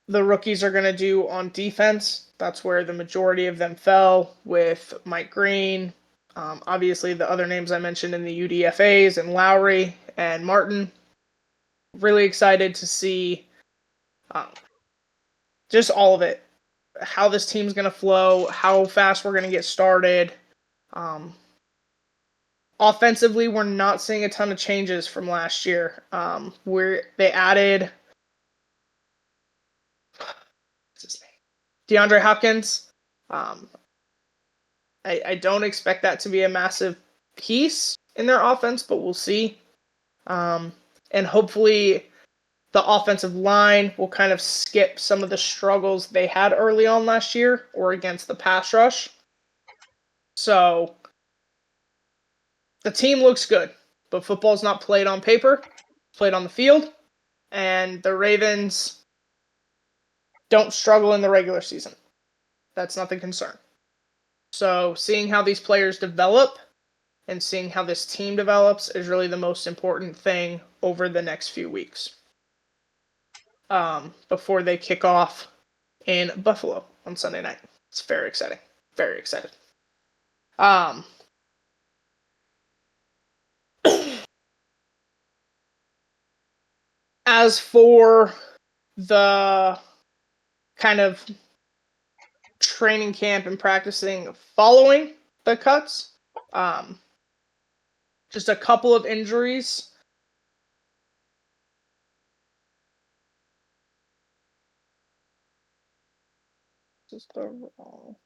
S1: the rookies are going to do on defense. That's where the majority of them fell, with Mike Green. Obviously, the other names I mentioned in the UDFAs, and Lowry and Martin. Really excited to see just all of it. How this team's going to flow, how fast we're going to get started. Offensively, we're not seeing a ton of changes from last year. They added what's his name? DeAndre Hopkins. I don't expect that to be a massive piece in their offense, but we'll see. And hopefully the offensive line will kind of skip some of the struggles they had early on last year or against the pass rush. So the team looks good, but football's not played on paper, it's played on the field, and the Ravens don't struggle in the regular season. That's not the concern. So seeing how these players develop and seeing how this team develops is really the most important thing over the next few weeks. Before they kick off in Buffalo on Sunday night. It's very exciting. Very excited. As for the kind of training camp and practicing following the cuts, just a couple of injuries. Just the wrong.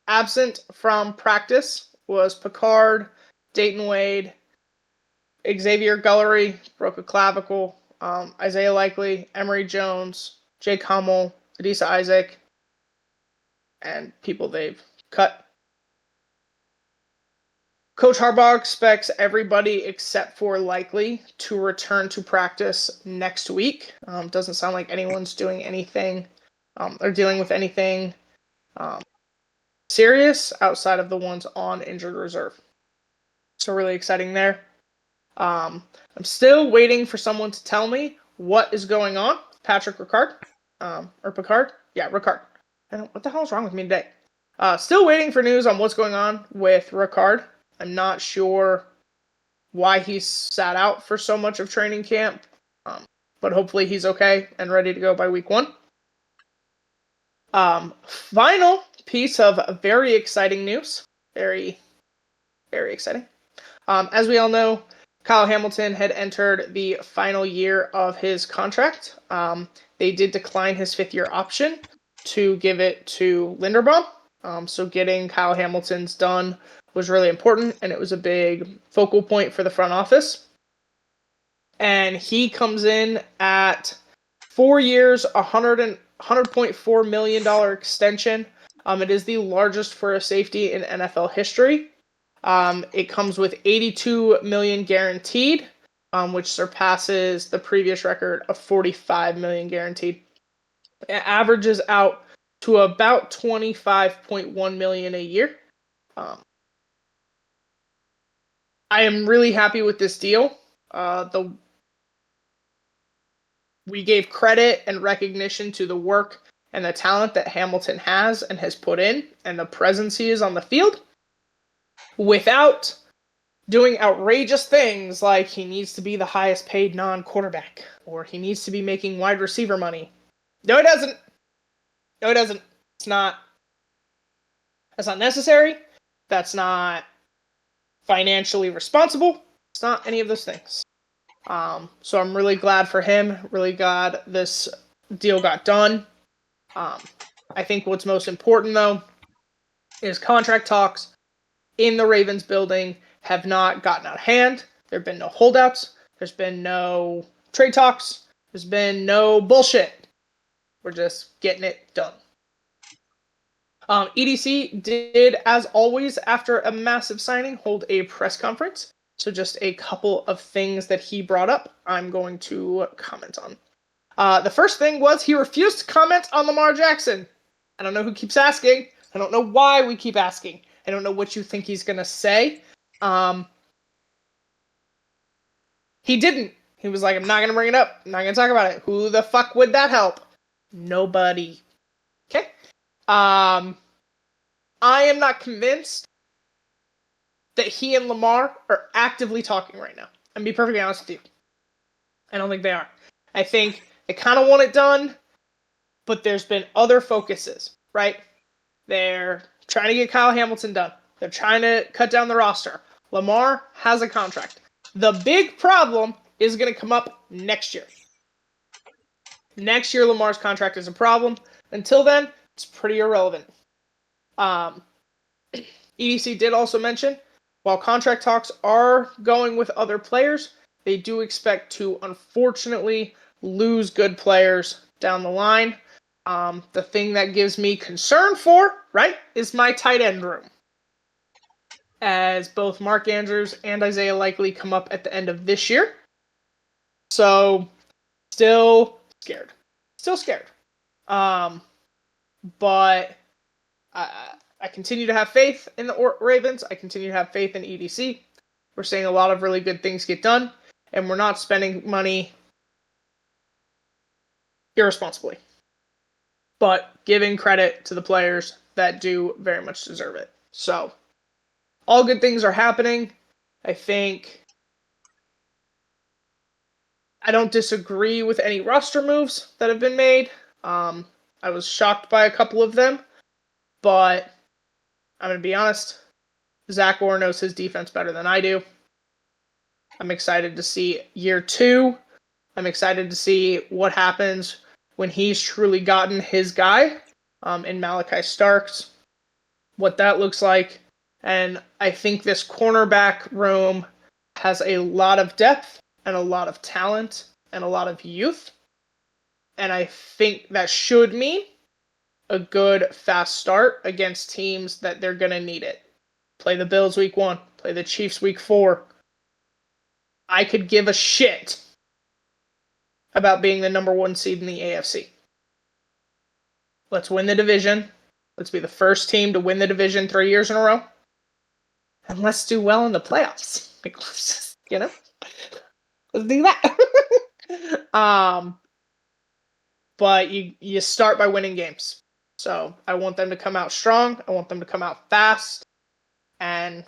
S1: Absent from practice was Picard, Dayton Wade, Xavier Gullery, broke a clavicle, Isaiah Likely, Emory Jones, Jake Hummel, Adisa Isaac, and people they've cut. Coach Harbaugh expects everybody except for Likely to return to practice next week. Doesn't sound like anyone's doing anything or dealing with anything serious outside of the ones on injured reserve. So really exciting there. I'm still waiting for someone to tell me what is going on. Patrick Ricard, or Picard? Yeah, Ricard. What the hell is wrong with me today? Still waiting for news on what's going on with Ricard. I'm not sure why he's sat out for so much of training camp, but hopefully he's okay and ready to go by week 1. Final piece of very exciting news. Very, very exciting. As we all know, Kyle Hamilton had entered the final year of his contract. They did decline his 5th-year option to give it to Linderbaum. So getting Kyle Hamilton's done was really important, and it was a big focal point for the front office. And he comes in at 4 years, $100.4 million extension. It is the largest for a safety in NFL history. It comes with $82 million guaranteed, which surpasses the previous record of $45 million guaranteed. It averages out to about $25.1 million a year. I am really happy with this deal. We gave credit and recognition to the work and the talent that Hamilton has and has put in, and the presence he is on the field, without doing outrageous things like he needs to be the highest paid non-quarterback, or he needs to be making wide receiver money. No, it doesn't. No, it doesn't. That's not necessary. That's not financially responsible. It's not any of those things. So I'm really glad for him. Really glad this deal got done. I think what's most important, though, is contract talks in the Ravens building have not gotten out of hand. There have been no holdouts. There's been no trade talks. There's been no bullshit. We're just getting it done. EDC did, as always, after a massive signing, hold a press conference. So just a couple of things that he brought up, I'm going to comment on. The first thing was he refused to comment on Lamar Jackson. I don't know who keeps asking. I don't know why we keep asking. I don't know what you think he's going to say. He didn't. He was like, I'm not going to bring it up. I'm not going to talk about it. Who the fuck would that help? Nobody. Okay? I am not convinced that he and Lamar are actively talking right now. And be perfectly honest with you, I don't think they are. I think they kind of want it done, but there's been other focuses, right? They're trying to get Kyle Hamilton done. They're trying to cut down the roster. Lamar has a contract. The big problem is going to come up next year. Next year, Lamar's contract is a problem. Until then, it's pretty irrelevant. EDC did also mention, while contract talks are going with other players, they do expect to, unfortunately, lose good players down the line. The thing that gives me concern right, is my tight end room. As both Mark Andrews and Isaiah Likely come up at the end of this year. So, still scared. But I continue to have faith in the Ravens. I continue to have faith in EDC. We're seeing a lot of really good things get done, and we're not spending money irresponsibly, but giving credit to the players that do very much deserve it. So, all good things are happening. I think I don't disagree with any roster moves that have been made. I was shocked by a couple of them, but I'm going to be honest, Zach Orr knows his defense better than I do. I'm excited to see year 2. I'm excited to see what happens when he's truly gotten his guy in Malachi Starks, what that looks like. And I think this cornerback room has a lot of depth and a lot of talent and a lot of youth. And I think that should mean a good, fast start against teams that they're going to need it. Play the Bills week 1. Play the Chiefs week 4. I could give a shit about being the number 1 seed in the AFC. Let's win the division. Let's be the first team to win the division 3 years in a row. And let's do well in the playoffs. Like, let's just, let's do that. But you start by winning games. So I want them to come out strong. I want them to come out fast. And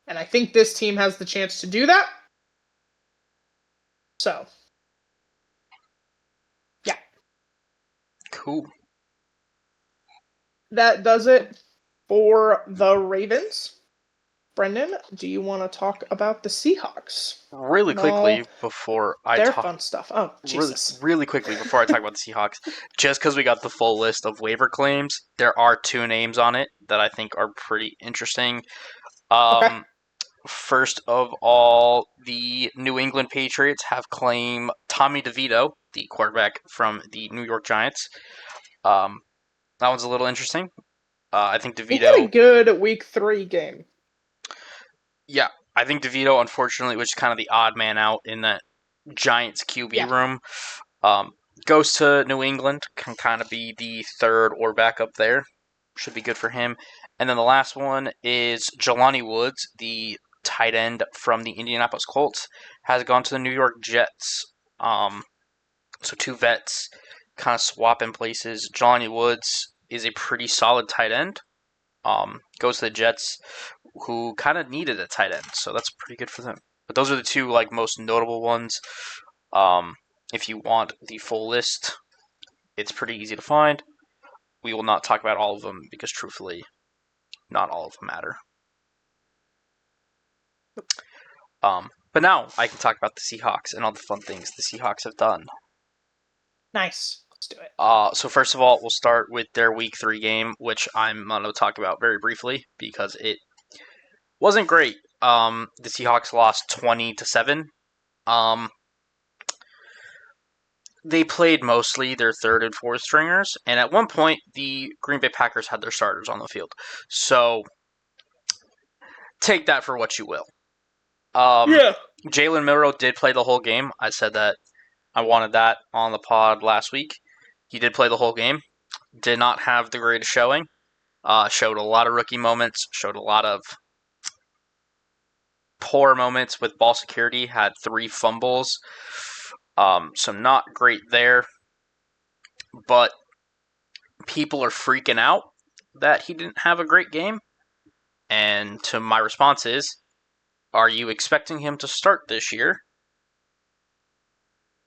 S1: I think this team has the chance to do that. So, yeah.
S2: Cool.
S1: That does it for the Ravens. Brendan, do you want to talk about the Seahawks?
S2: Really quickly before I
S1: their
S2: talk,
S1: fun stuff. Oh, Jesus.
S2: Really quickly before I talk about the Seahawks, just because we got the full list of waiver claims, there are 2 names on it that I think are pretty interesting.
S1: Okay.
S2: First of all, the New England Patriots have claimed Tommy DeVito, the quarterback from the New York Giants. Um, that one's a little interesting. I think
S1: He had a
S2: DeVito,
S1: good week 3 game.
S2: yeah, I think DeVito, unfortunately, was kind of the odd man out in that Giants QB
S1: Yeah.
S2: room. Um, Goes to New England, can kind of be the third or backup there. Should be good for him. And then the last one is Jelani Woods, the tight end from the Indianapolis Colts, has gone to the New York Jets. So two vets kind of swapping places. Jelani Woods is a pretty solid tight end. Goes to the Jets, who kind of needed a tight end, so that's pretty good for them. But those are the two like most notable ones. Um, if you want the full list, it's pretty easy to find. We will not talk about all of them because, truthfully, not all of them matter. But now I can talk about the Seahawks and all the fun things the Seahawks have done.
S1: Nice. Let's do it.
S2: So first of all, we'll start with their Week 3 game, which I'm going to talk about very briefly because it wasn't great. The Seahawks lost 20-7. Um, they played mostly their third and fourth stringers, and at one point, the Green Bay Packers had their starters on the field. So take that for what you will.
S1: Yeah.
S2: Jalen Milroe did play the whole game. I said that I wanted that on the pod last week. He did play the whole game. Did not have the greatest showing. Showed a lot of rookie moments. Showed a lot of poor moments with ball security. Had 3 fumbles. So not great there. But people are freaking out that he didn't have a great game. And to my response is, are you expecting him to start this year?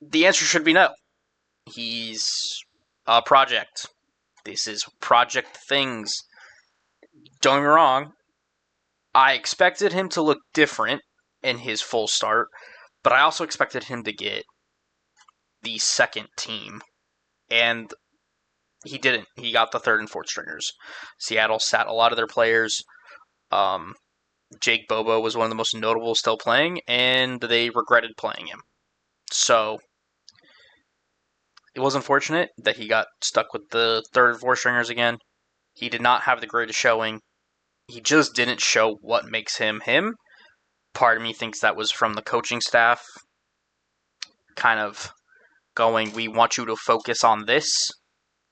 S2: The answer should be no. He's a project. This is project things. Don't get me wrong. I expected him to look different in his full start, but I also expected him to get the second team. And he didn't. He got the third and fourth stringers. Seattle sat a lot of their players. Um, Jake Bobo was one of the most notable still playing, and they regretted playing him. So it was unfortunate that he got stuck with the third and fourth stringers again. He did not have the greatest showing. He just didn't show what makes him him. Part of me thinks that was from the coaching staff kind of going, we want you to focus on this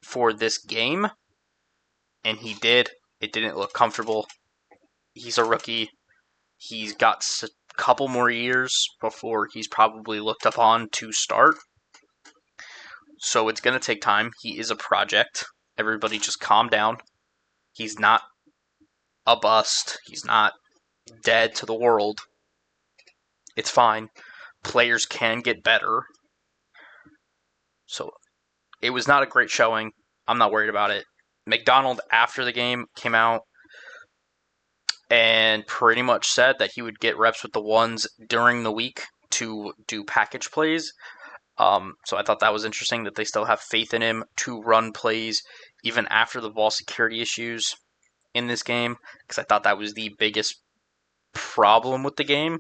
S2: for this game. And he did. It didn't look comfortable. He's a rookie. He's got a couple more years before he's probably looked upon to start. So it's going to take time. He is a project. Everybody just calm down. He's not a bust. He's not dead to the world. It's fine. Players can get better. So it was not a great showing. I'm not worried about it. McDonald, after the game, came out and pretty much said that he would get reps with the ones during the week to do package plays. So I thought that was interesting that they still have faith in him to run plays even after the ball security issues in this game, because I thought that was the biggest problem with the game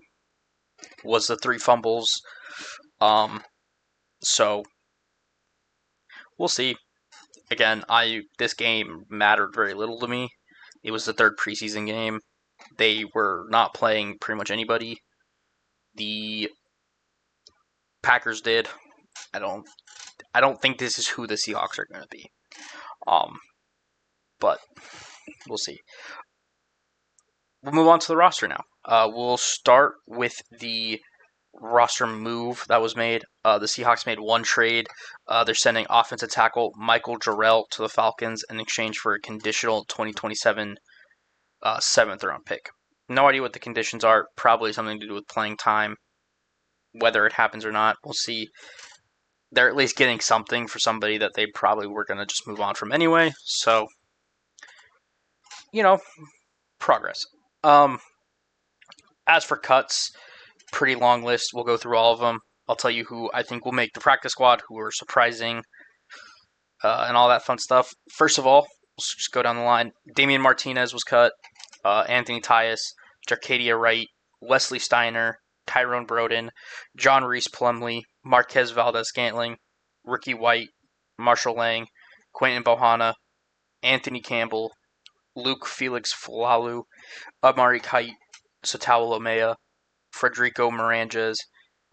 S2: was the 3 fumbles. So we'll see. Again, this game mattered very little to me. It was the third preseason game. They were not playing pretty much anybody. The Packers did. I don't think this is who the Seahawks are going to be. But we'll see. We'll move on to the roster now. We'll start with the roster move that was made. The Seahawks made one trade. They're sending offensive tackle Michael Jarrell to the Falcons in exchange for a conditional 2027 7th round pick. No idea what the conditions are. Probably something to do with playing time. Whether it happens or not, we'll see. They're at least getting something for somebody that they probably were going to just move on from anyway. So, progress. As for cuts, pretty long list. We'll go through all of them. I'll tell you who I think will make the practice squad, who are surprising, and all that fun stuff. First of all, let's just go down the line. Damian Martinez was cut. Anthony Tyus, Jarcadia Wright, Wesley Steiner, Tyrone Broden, John Reese Plumlee, Marquez Valdez-Scantling, Ricky White, Marshall Lang, Quentin Bohanna, Anthony Campbell, Luke Felix Falalu, Amari Kite, Satawa Lomea, Frederico Miranges,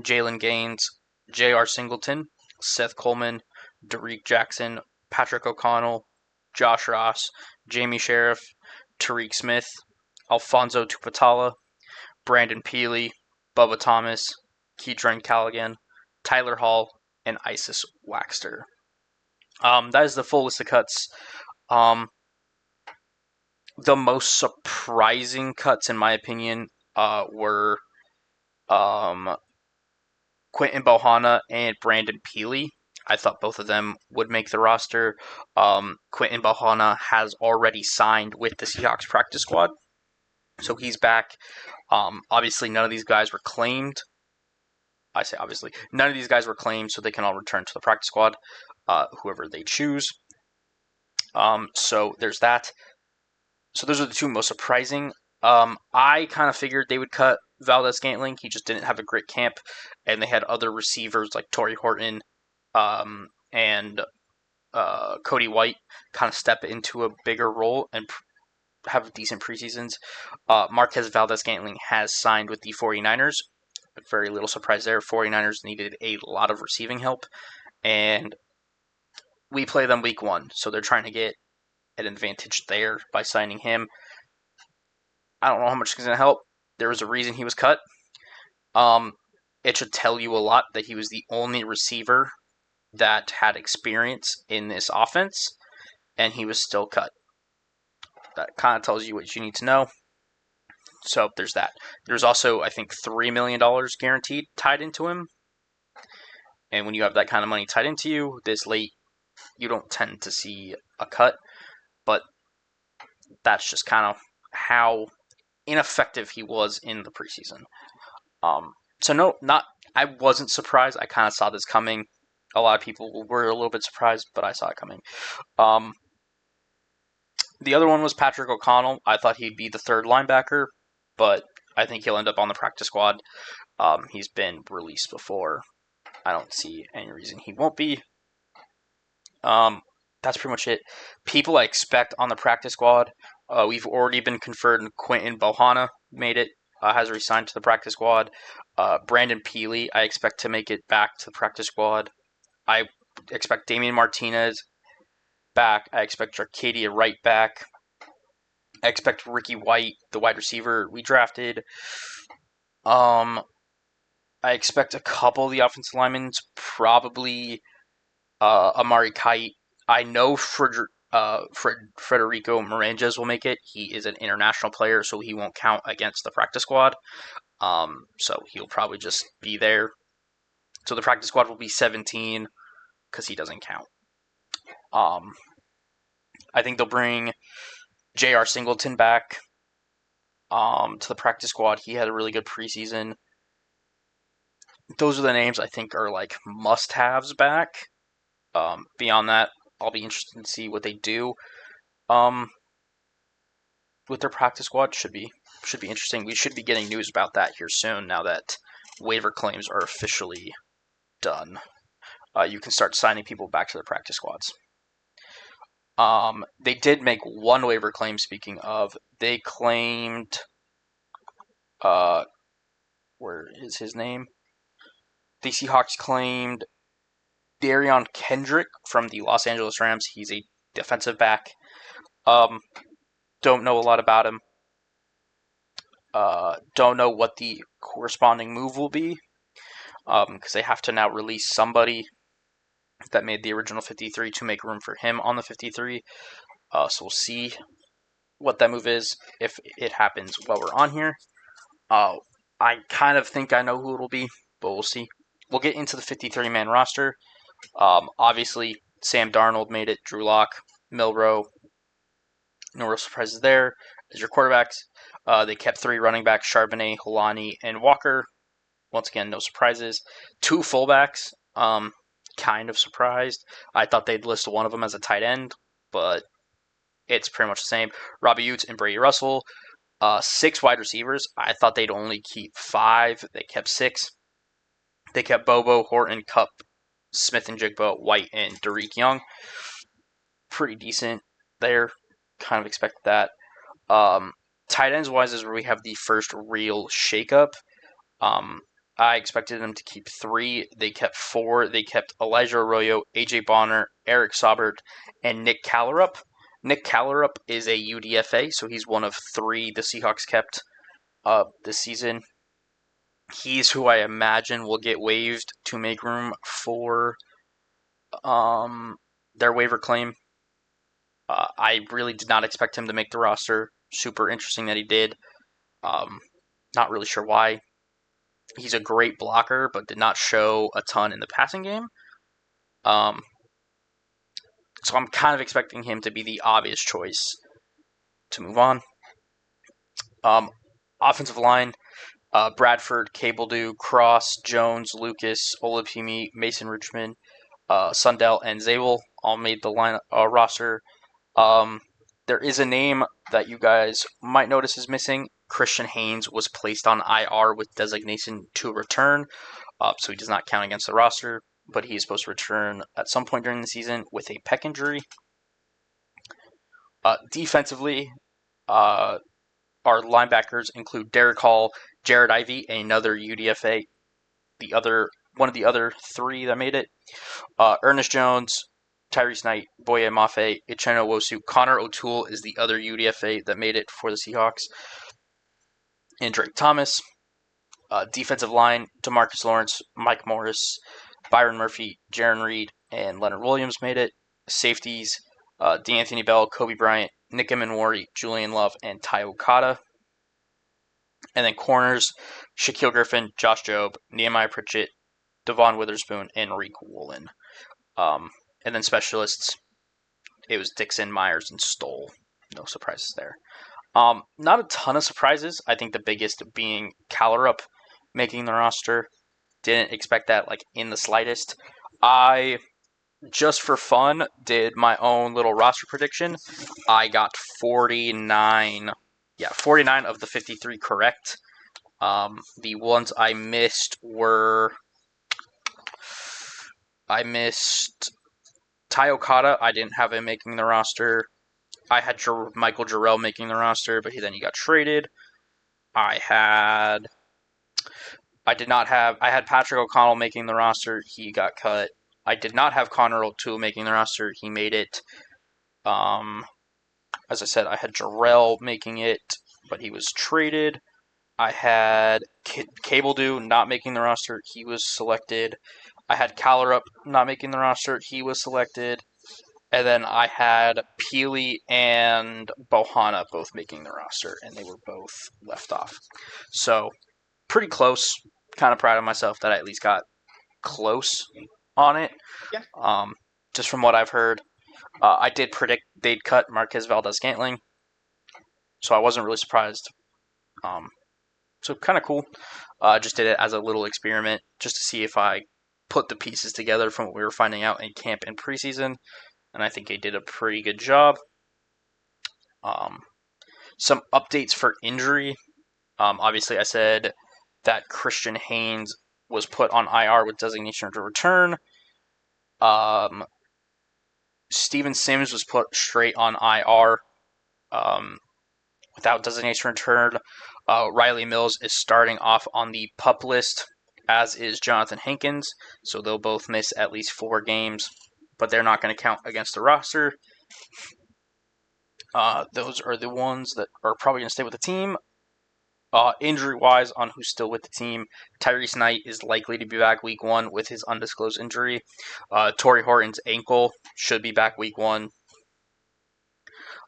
S2: Jalen Gaines, J.R. Singleton, Seth Coleman, Derek Jackson, Patrick O'Connell, Josh Ross, Jamie Sheriff, Tariq Smith, Alfonso Tupatala, Brandon Peely, Bubba Thomas, Keydren Callaghan, Tyler Hall, and Isis Waxter. That is the full list of cuts. The most surprising cuts, in my opinion, were Quentin Bohanna and Brandon Peely. I thought both of them would make the roster. Quentin Bohanna has already signed with the Seahawks practice squad, so he's back. Obviously, none of these guys were claimed. I say obviously. None of these guys were claimed, so they can all return to the practice squad, whoever they choose. So there's that. So those are the two most surprising. I kind of figured they would cut Valdez-Scantling. He just didn't have a great camp, and they had other receivers like Torrey Horton and Cody White kind of step into a bigger role and have decent preseasons. Marquez Valdez-Scantling has signed with the 49ers. Very little surprise there. 49ers needed a lot of receiving help, and we play them week 1, so they're trying to get an advantage there by signing him. I don't know how much he's going to help. There was a reason he was cut. It should tell you a lot that he was the only receiver that had experience in this offense, and he was still cut. That kind of tells you what you need to know. So there's that. There's also, I think, $3 million guaranteed tied into him. And when you have that kind of money tied into you this late, you don't tend to see a cut. But that's just kind of how ineffective he was in the preseason. So no, I wasn't surprised. I kind of saw this coming. A lot of people were a little bit surprised, but I saw it coming. The other one was Patrick O'Connell. I thought he'd be the third linebacker, but I think he'll end up on the practice squad. He's been released before. I don't see any reason he won't be. That's pretty much it. People I expect on the practice squad. We've already been confirmed. Quentin Bohanna made it, has resigned to the practice squad. Brandon Peely, I expect to make it back to the practice squad. I expect Damian Martinez back. I expect Arcadia Wright back. I expect Ricky White, the wide receiver we drafted. I expect a couple of the offensive linemen, probably Amari Kite. I know Frederico Miranges will make it. He is an international player, so he won't count against the practice squad. So he'll probably just be there. So the practice squad will be 17 because he doesn't count. I think they'll bring J.R. Singleton back to the practice squad. He had a really good preseason. Those are the names I think are like must-haves back. Beyond that, I'll be interested to see what they do with their practice squad. Should be interesting. We should be getting news about that here soon. Now that waiver claims are officially done, you can start signing people back to their practice squads. They did make one waiver claim. Speaking of, they claimed, where is his name? The Seahawks claimed Darion Kendrick from the Los Angeles Rams. He's a defensive back. Don't know a lot about him. Don't know what the corresponding move will be, because they have to now release somebody that made the original 53 to make room for him on the 53. So we'll see what that move is if it happens while we're on here. I kind of think I know who it'll be, but we'll see. We'll get into the 53-man roster. Obviously, Sam Darnold made it. Drew Lock, Milroe. No real surprises there. As your quarterbacks, they kept 3 running backs, Charbonnet, Holani, and Walker. Once again, no surprises. 2 fullbacks. Kind of surprised. I thought they'd list one of them as a tight end, but it's pretty much the same. Robbie Utes and Brady Russell. Six wide receivers. I thought they'd only keep five. They kept six. They kept Bobo, Horton, Cup, Smith and Jigba, White, and Derek Young. Pretty decent there. Kind of expected that. Tight ends wise is where we have the first real shakeup. I expected them to keep three. They kept four. They kept Elijah Arroyo, AJ Bonner, Eric Saubert, and Nick Callerup. Nick Callerup is a UDFA, so he's one of three the Seahawks kept this season. He's who I imagine will get waived to make room for their waiver claim. I really did not expect him to make the roster. Super interesting that he did. Not really sure why. He's a great blocker, but did not show a ton in the passing game. So I'm kind of expecting him to be the obvious choice to move on. Offensive line, Bradford, Cabledew, Cross, Jones, Lucas, Olapimi, Mason Richmond, Sundell, and Zabel all made the line roster. There is a name that you guys might notice is missing. Christian Haynes was placed on IR with designation to return, so he does not count against the roster, but he is supposed to return at some point during the season with a pec injury. Defensively, our linebackers include Derek Hall, Jared Ivey, another UDFA, one of the other three that made it, Ernest Jones, Tyrese Knight, Boye Mafe, Uchenna Wosu. Connor O'Toole is the other UDFA that made it for the Seahawks. And Drake Thomas. Defensive line, DeMarcus Lawrence, Mike Morris, Byron Murphy, Jaron Reed, and Leonard Williams made it. Safeties, D'Anthony Bell, Kobe Bryant, Nick Emenwari, Julian Love, and Ty Okada. And then corners, Shaquille Griffin, Josh Jobe, Nehemiah Pritchett, Devon Witherspoon, and Reek Woolen. And then specialists, it was Dixon, Myers, and Stoll. No surprises there. Not a ton of surprises. I think the biggest being Callerup making the roster. Didn't expect that in the slightest. I, just for fun, did my own little roster prediction. I got 49 of the 53 correct. The ones I missed were... I missed Ty Okada. I didn't have him making the roster. I had Michael Jarrell making the roster, but then he got traded. I had Patrick O'Connell making the roster. He got cut. I did not have Connor O'Toole making the roster. He made it. As I said, I had Jarrell making it, but he was traded. I had Cabledew not making the roster. He was selected. I had Callerup not making the roster. He was selected. And then I had Peely and Bohanna both making the roster, and they were both left off. So, pretty close. Kind of proud of myself that I at least got close on it.
S1: Yeah.
S2: Just from what I've heard. I did predict they'd cut Marquez Valdez-Scantling, so I wasn't really surprised. So, kind of cool. Just did it as a little experiment, just to see if I put the pieces together from what we were finding out in camp and preseason. And I think they did a pretty good job. Some updates for injury. Obviously, I said that Christian Haynes was put on IR with designation to return. Steven Sims was put straight on IR without designation return. Riley Mills is starting off on the PUP list, as is Jonathan Hankins. So they'll both miss at least 4 games, but they're not going to count against the roster. Those are the ones that are probably going to stay with the team. Injury-wise, on who's still with the team, Tyrese Knight is likely to be back week 1 with his undisclosed injury. Torrey Horton's ankle should be back week 1.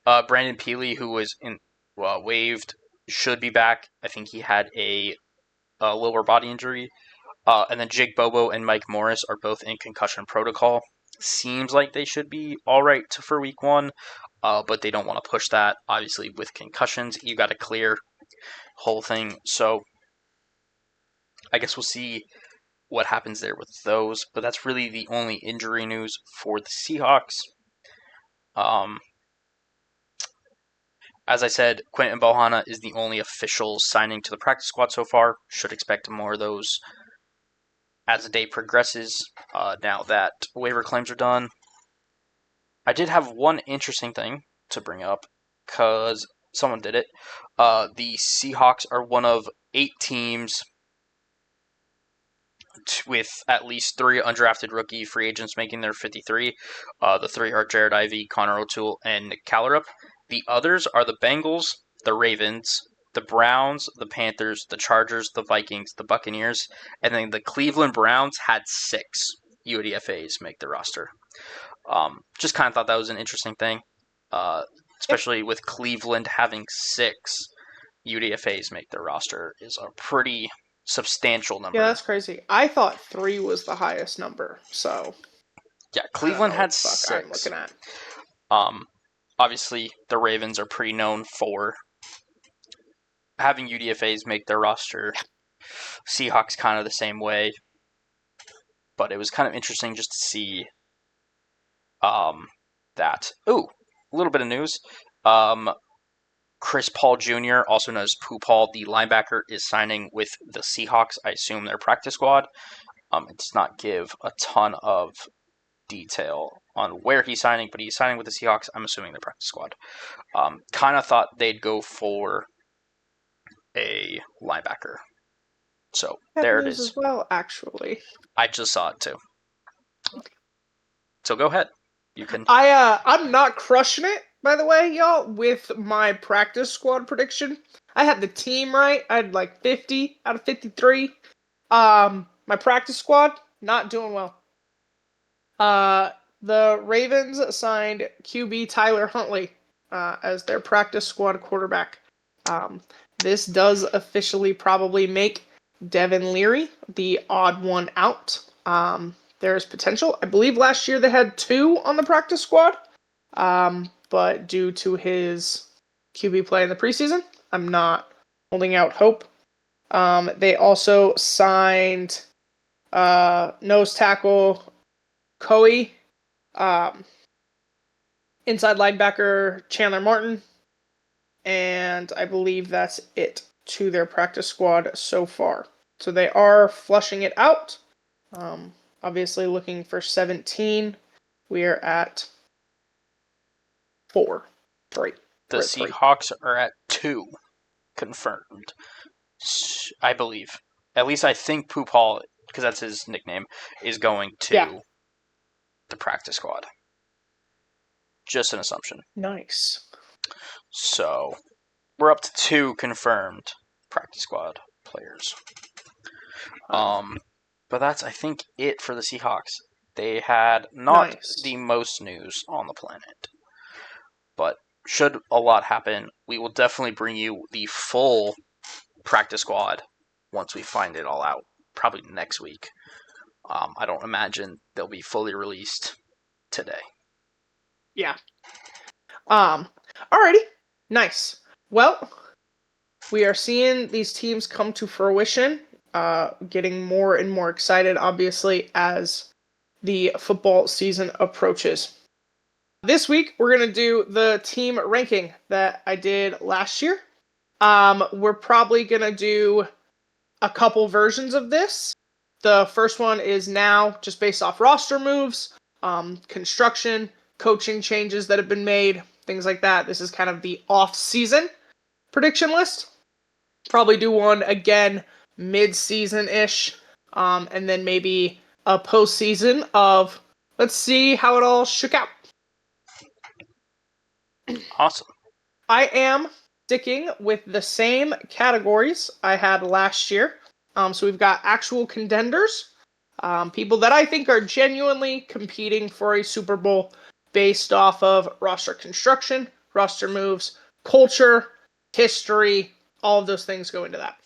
S2: Brandon Peely, who was waived, should be back. I think he had a lower body injury. And then Jake Bobo and Mike Morris are both in concussion protocol. Seems like they should be all right for week 1, but they don't want to push that. Obviously, with concussions, you got to clear whole thing. So I guess we'll see what happens there with those. But that's really the only injury news for the Seahawks. As I said, Quentin Bohanna is the only official signing to the practice squad so far. Should expect more of those as the day progresses. Now that waiver claims are done, I did have one interesting thing to bring up because someone did it. The Seahawks are one of 8 teams with at least 3 undrafted rookie free agents making their 53. The 3 are Jared Ivey, Connor O'Toole, and Nick Callerup. The others are the Bengals, the Ravens, the Browns, the Panthers, the Chargers, the Vikings, the Buccaneers, and then the Cleveland Browns had 6 UDFAs make the roster. Just kind of thought that was an interesting thing, especially with Cleveland having 6 UDFAs make their roster is a pretty substantial number.
S1: Yeah, that's crazy. I thought 3 was the highest number, so
S2: yeah, Cleveland had 6.
S1: I'm looking at.
S2: Obviously, the Ravens are pretty known for having UDFAs make their roster. Seahawks kind of the same way, but it was kind of interesting just to see that. Ooh, a little bit of news. Chris Paul Jr., also known as Pooh Paul, the linebacker, is signing with the Seahawks. I assume their practice squad. It does not give a ton of detail on where he's signing, but he's signing with the Seahawks. I'm assuming the practice squad. Kind of thought they'd go for a linebacker. So there it is.
S1: As well, actually.
S2: I just saw it too. So go ahead. You can.
S1: I'm not crushing it, by the way, y'all, with my practice squad prediction. I had the team right. I had like 50 out of 53. My practice squad, not doing well. The Ravens signed QB Tyler Huntley as their practice squad quarterback. This does officially probably make Devin Leary the odd one out. There's potential. I believe last year they had 2 on the practice squad, but due to his QB play in the preseason, I'm not holding out hope. They also signed nose tackle Coe, inside linebacker Chandler Martin, and I believe that's it to their practice squad so far. So they are flushing it out. Obviously looking for 17. We are at 4. 3.
S2: The Seahawks are at 2 confirmed, I believe. At least I think Pooh Paul, because that's his nickname, is going to the practice squad. Just an assumption.
S1: Nice.
S2: So we're up to 2 confirmed practice squad players. But that's, I think, it for the Seahawks. They had not the most news on the planet. But should a lot happen, we will definitely bring you the full practice squad once we find it all out. Probably next week. I don't imagine they'll be fully released today.
S1: Yeah. Alrighty. Nice. Well, we are seeing these teams come to fruition. Getting more and more excited, obviously, as the football season approaches. This week, we're going to do the team ranking that I did last year. We're probably going to do a couple versions of this. The first one is now just based off roster moves, construction, coaching changes that have been made, things like that. This is kind of the off-season prediction list. Probably do one again mid-season-ish, and then maybe a postseason of let's see how it all shook out.
S2: Awesome.
S1: I am sticking with the same categories I had last year. So we've got actual contenders, people that I think are genuinely competing for a Super Bowl based off of roster construction, roster moves, culture, history, all of those things go into that.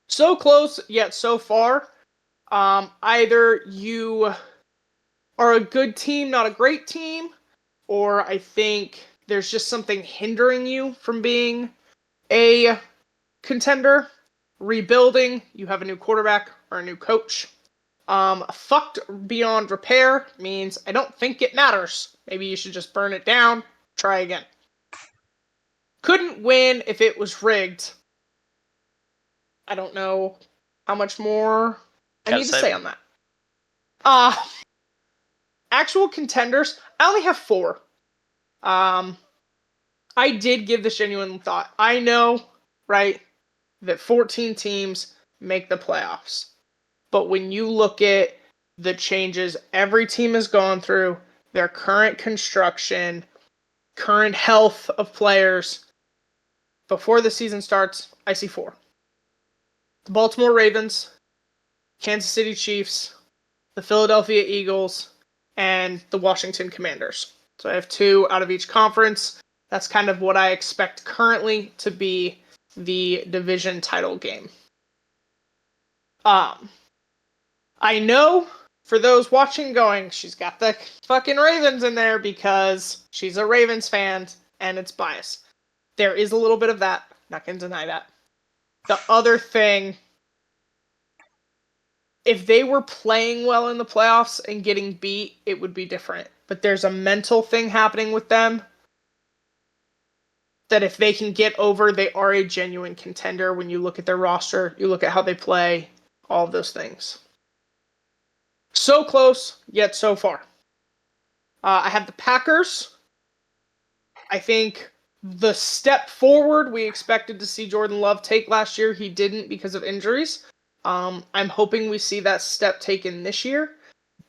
S1: So close, yet so far. Either you are a good team, not a great team, or I think there's just something hindering you from being a contender. Rebuilding, you have a new quarterback or a new coach. Fucked beyond repair means I don't think it matters. Maybe you should just burn it down, try again. couldn't win if it was rigged. I don't know how much more I need to say on that. Actual contenders, I only have 4. I did give this genuine thought. I know, right, that 14 teams make the playoffs. But when you look at the changes every team has gone through, their current construction, current health of players, before the season starts, I see 4. The Baltimore Ravens, Kansas City Chiefs, the Philadelphia Eagles, and the Washington Commanders. So I have 2 out of each conference. That's kind of what I expect currently to be the division title game. I know for those watching going, she's got the fucking Ravens in there because she's a Ravens fan and it's biased. There is a little bit of that. Not going to deny that. The other thing, if they were playing well in the playoffs and getting beat, it would be different. But there's a mental thing happening with them that if they can get over, they are a genuine contender when you look at their roster, you look at how they play, all of those things. So close, yet so far. I have the Packers. I think the step forward we expected to see Jordan Love take last year, he didn't because of injuries. I'm hoping we see that step taken this year,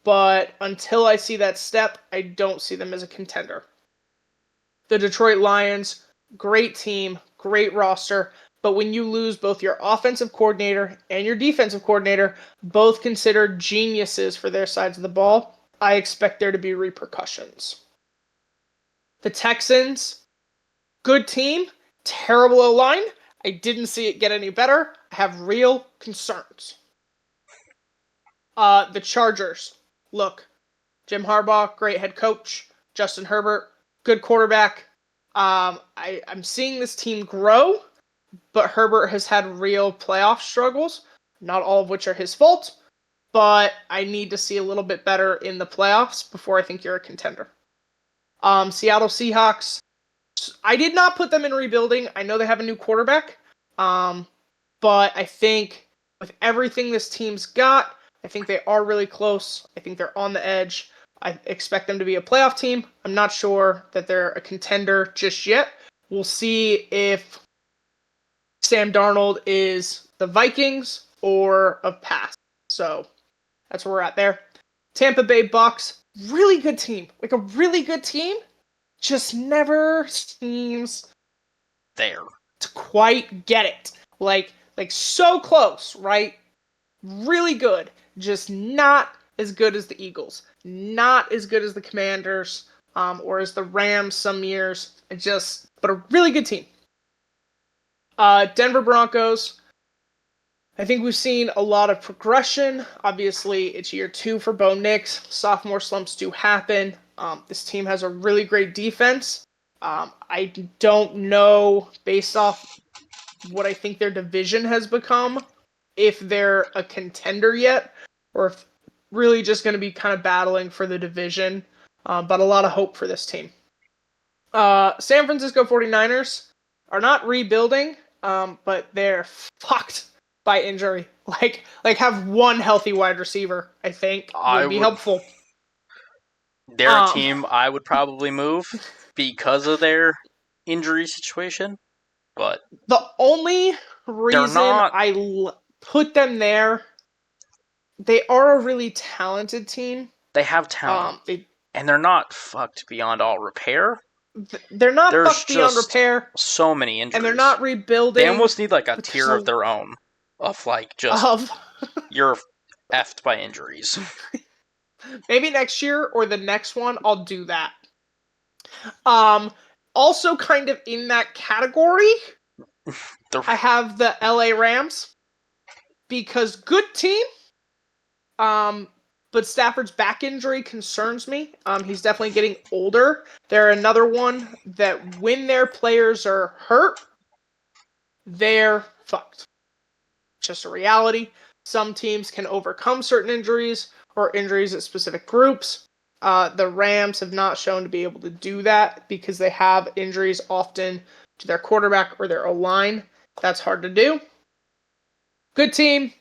S1: but until I see that step, I don't see them as a contender. The Detroit Lions, great team, great roster, but when you lose both your offensive coordinator and your defensive coordinator, both considered geniuses for their sides of the ball, I expect there to be repercussions. The Texans, good team, terrible O-line. I didn't see it get any better. I have real concerns. The Chargers, look, Jim Harbaugh, great head coach. Justin Herbert, good quarterback. I'm seeing this team grow, but Herbert has had real playoff struggles, not all of which are his fault, but I need to see a little bit better in the playoffs before I think you're a contender. Seattle Seahawks, I did not put them in rebuilding. I know they have a new quarterback, but I think with everything this team's got, I think they are really close. I think they're on the edge. I expect them to be a playoff team. I'm not sure that they're a contender just yet. We'll see if Sam Darnold is the Vikings or a pass. So that's where we're at there. Tampa Bay Bucks, really good team. Like a really good team, just never seems
S2: there
S1: to quite get it. Like so close, right? Really good. Just not as good as the Eagles. Not as good as the Commanders, or as the Rams some years. But a really good team. Denver Broncos. I think we've seen a lot of progression. Obviously, it's year 2 for Bo Nix. Sophomore slumps do happen. This team has a really great defense. I don't know, based off what I think their division has become, if they're a contender yet, or if really just going to be kind of battling for the division. But a lot of hope for this team. San Francisco 49ers are not rebuilding, but they're fucked by injury. Like have one healthy wide receiver, I think, would be helpful.
S2: They're a team I would probably move because of their injury situation, but
S1: the only reason I put them there, they are a really talented team.
S2: They have talent, and they're not fucked beyond all repair.
S1: They're not fucked beyond repair.
S2: So many injuries,
S1: and they're not rebuilding.
S2: They almost need like a tier of their own of like just you're effed by injuries.
S1: Maybe next year or the next one, I'll do that. Also kind of in that category, I have the LA Rams, because good team, but Stafford's back injury concerns me. He's definitely getting older. They're another one that when their players are hurt, they're fucked. Just a reality. Some teams can overcome certain injuries or injuries at specific groups. The Rams have not shown to be able to do that because they have injuries often to their quarterback or their O-line. That's hard to do. Good team.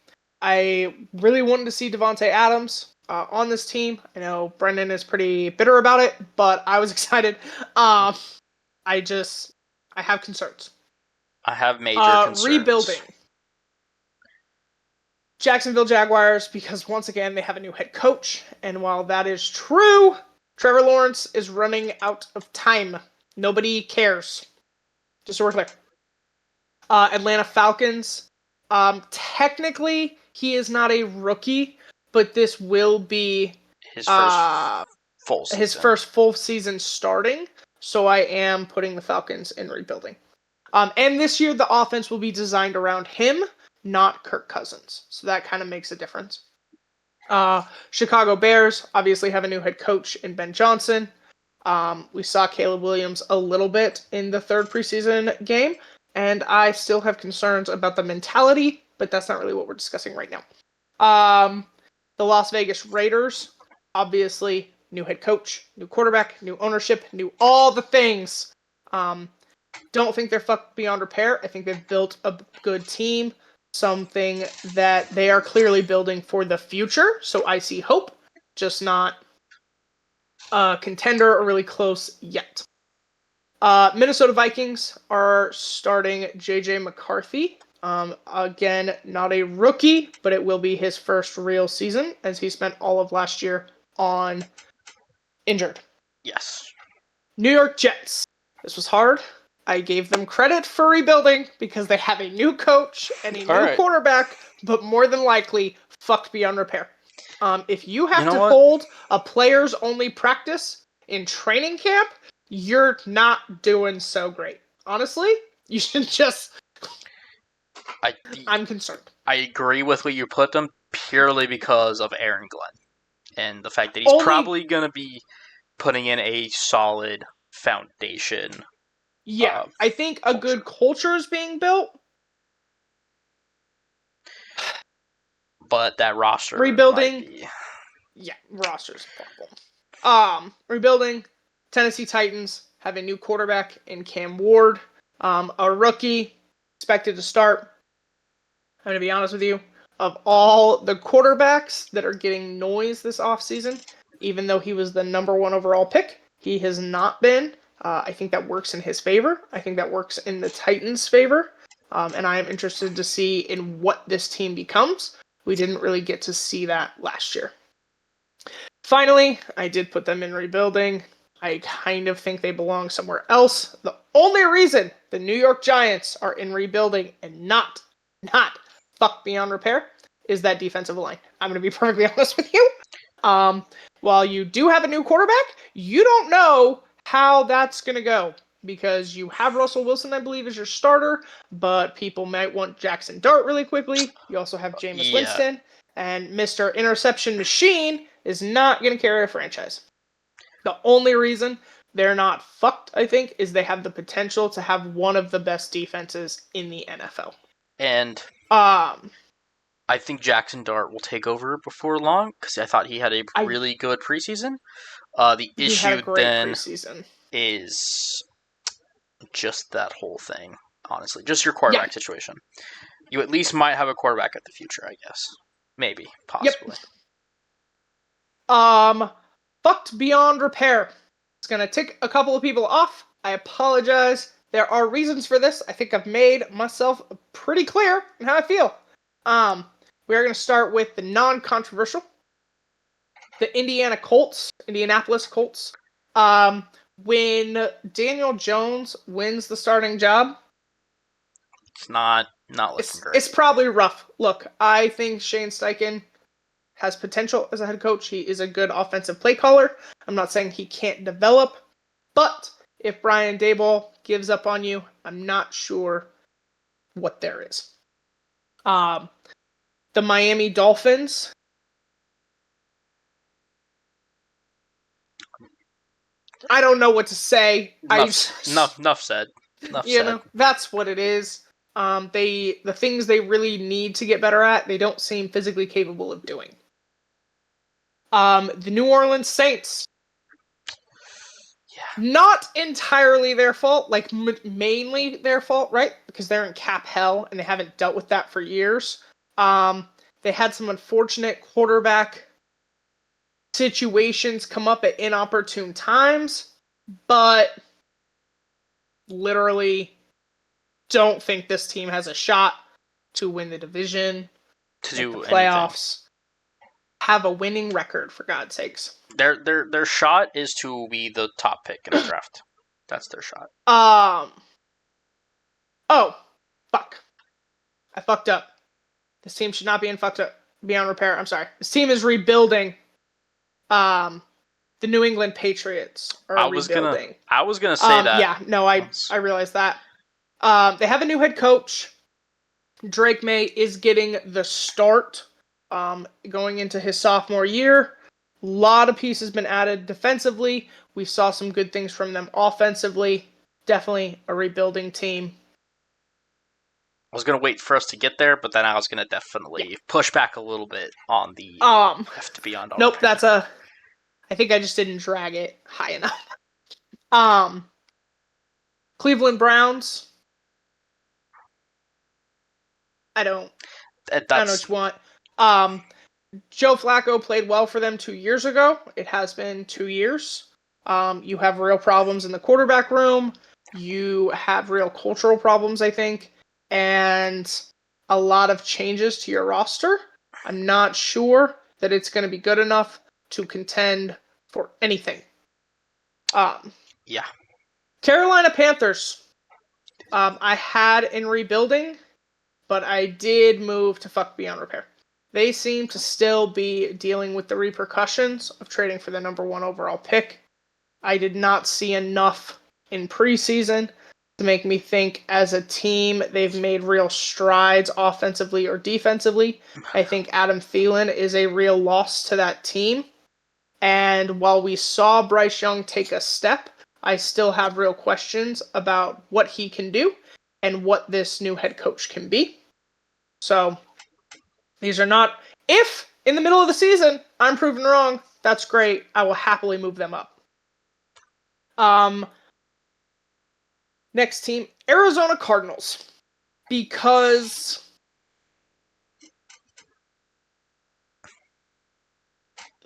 S1: I really wanted to see Devontae Adams on this team. I know Brendan is pretty bitter about it, but I was excited. I have concerns.
S2: I have major concerns.
S1: Rebuilding. Jacksonville Jaguars, because once again, they have a new head coach. And while that is true, Trevor Lawrence is running out of time. Nobody cares. Just so we're clear. Atlanta Falcons. Technically, he is not a rookie, but this will be
S2: his first full season.
S1: His first full season starting. So I am putting the Falcons in rebuilding. And this year, the offense will be designed around him, not Kirk Cousins. So that kind of makes a difference. Chicago Bears obviously have a new head coach in Ben Johnson. We saw Caleb Williams a little bit in the third preseason game, and I still have concerns about the mentality, but that's not really what we're discussing right now. The Las Vegas Raiders, obviously, new head coach, new quarterback, new ownership, new all the things. Don't think they're fucked beyond repair. I think they've built a good team, something that they are clearly building for the future. So I see hope, just not a contender or really close yet. Minnesota Vikings are starting J.J. McCarthy. Again, not a rookie, but it will be his first real season as he spent all of last year on injured.
S2: Yes.
S1: New York Jets. This was hard. I gave them credit for rebuilding because they have a new coach and a new quarterback, but more than likely fucked beyond repair. If you have to hold a players-only practice in training camp, you're not doing so great. Honestly, you should just... I'm concerned.
S2: I agree with where you put them purely because of Aaron Glenn and the fact that he's probably going to be putting in a solid foundation.
S1: Yeah, I think a good culture is being built.
S2: But that roster
S1: rebuilding,
S2: might be...
S1: Yeah, roster's a problem. Rebuilding, Tennessee Titans have a new quarterback in Cam Ward. A rookie expected to start. I'm going to be honest with you. Of all the quarterbacks that are getting noise this offseason, even though he was the number 1 overall pick, he has not been. I think that works in his favor. I think that works in the Titans' favor. And I am interested to see in what this team becomes. We didn't really get to see that last year. Finally, I did put them in rebuilding. I kind of think they belong somewhere else. The only reason the New York Giants are in rebuilding and not fucked beyond repair is that defensive line. I'm going to be perfectly honest with you. While you do have a new quarterback, you don't know how that's going to go because you have Russell Wilson, I believe, as your starter, but people might want Jackson Dart really quickly. You also have Jameis Winston, and Mr. Interception Machine is not going to carry a franchise. The only reason they're not fucked, I think, is they have the potential to have one of the best defenses in the NFL.
S2: And I think Jackson Dart will take over before long because I thought he had a really good preseason. The issue then is just that whole thing, honestly. Just your quarterback situation. You at least might have a quarterback at the future, I guess. Maybe. Possibly.
S1: Yep. Fucked beyond repair. It's going to tick a couple of people off. I apologize. There are reasons for this. I think I've made myself pretty clear in how I feel. We are going to start with the non-controversial. The Indianapolis Colts. When Daniel Jones wins the starting job,
S2: it's not looking great.
S1: It's probably rough. Look, I think Shane Steichen has potential as a head coach. He is a good offensive play caller. I'm not saying he can't develop, but if Brian Daboll gives up on you, I'm not sure what there is. The Miami Dolphins. I don't know what to say.
S2: Enough said.
S1: That's what it is. The things they really need to get better at, they don't seem physically capable of doing. The New Orleans Saints.
S2: Yeah,
S1: Not entirely their fault, like mainly their fault, right? Because they're in cap hell and they haven't dealt with that for years. They had some unfortunate quarterback situations come up at inopportune times, but literally don't think this team has a shot to win the division,
S2: To
S1: make the
S2: do anything.
S1: playoffs, have a winning record, for God's sakes.
S2: Their shot is to be the top pick in the draft. That's their shot.
S1: Oh, fuck. I fucked up. This team should not be in fucked up, beyond repair. I'm sorry. This team is rebuilding. The New England Patriots are rebuilding.
S2: I was gonna say that.
S1: Yeah, no, I realized that. They have a new head coach. Drake May is getting the start going into his sophomore year. A lot of pieces been added defensively. We saw some good things from them offensively. Definitely a rebuilding team.
S2: I was gonna wait for us to get there, but then I was gonna definitely push back a little bit on the have to be on.
S1: Nope, that's a. I think I just didn't drag it high enough. Cleveland Browns. I don't know what you want. Joe Flacco played well for them 2 years ago. It has been 2 years. You have real problems in the quarterback room. You have real cultural problems, I think, and a lot of changes to your roster. I'm not sure that it's going to be good enough to contend for anything.
S2: Yeah.
S1: Carolina Panthers. I had in rebuilding, but I did move to fuck beyond repair. They seem to still be dealing with the repercussions of trading for the number 1 overall pick. I did not see enough in preseason to make me think as a team they've made real strides offensively or defensively. I think Adam Thielen is a real loss to that team. And while we saw Bryce Young take a step, I still have real questions about what he can do and what this new head coach can be. So these are not. If in the middle of the season I'm proven wrong, that's great. I will happily move them up. Next team, Arizona Cardinals, because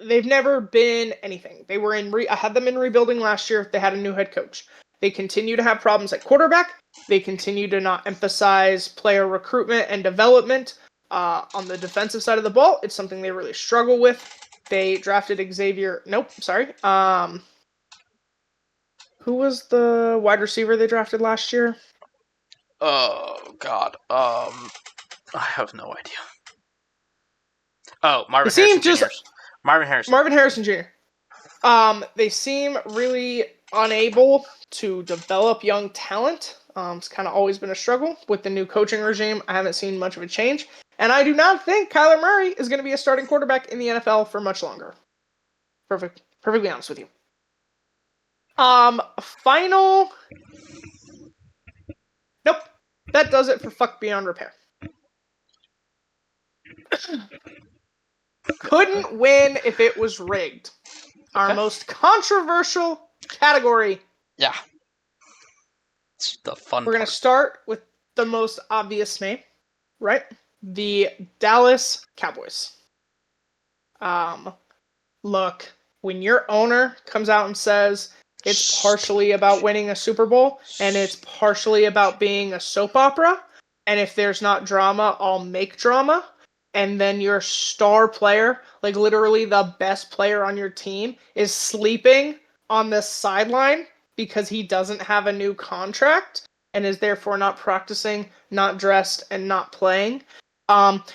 S1: they've never been anything. They were in. I had them in rebuilding last year. They had a new head coach. They continue to have problems at quarterback. They continue to not emphasize player recruitment and development. On the defensive side of the ball, it's something they really struggle with. They drafted Xavier. Nope, sorry. Who was the wide receiver they drafted last year?
S2: Oh God. I have no idea. Oh, Marvin Harrison Jr.
S1: Marvin Harrison Jr. They seem really unable to develop young talent. It's kind of always been a struggle with the new coaching regime. I haven't seen much of a change. And I do not think Kyler Murray is going to be a starting quarterback in the NFL for much longer. Perfectly honest with you. Final. Nope. That does it for fuck beyond repair. Couldn't win if it was rigged. Our most controversial category.
S2: Yeah. It's the fun
S1: We're going to start with the most obvious name, right? The Dallas Cowboys. Look, when your owner comes out and says it's partially about winning a Super Bowl and it's partially about being a soap opera, and if there's not drama, I'll make drama, and then your star player, like literally the best player on your team, is sleeping on the sideline because he doesn't have a new contract and is therefore not practicing, not dressed, and not playing,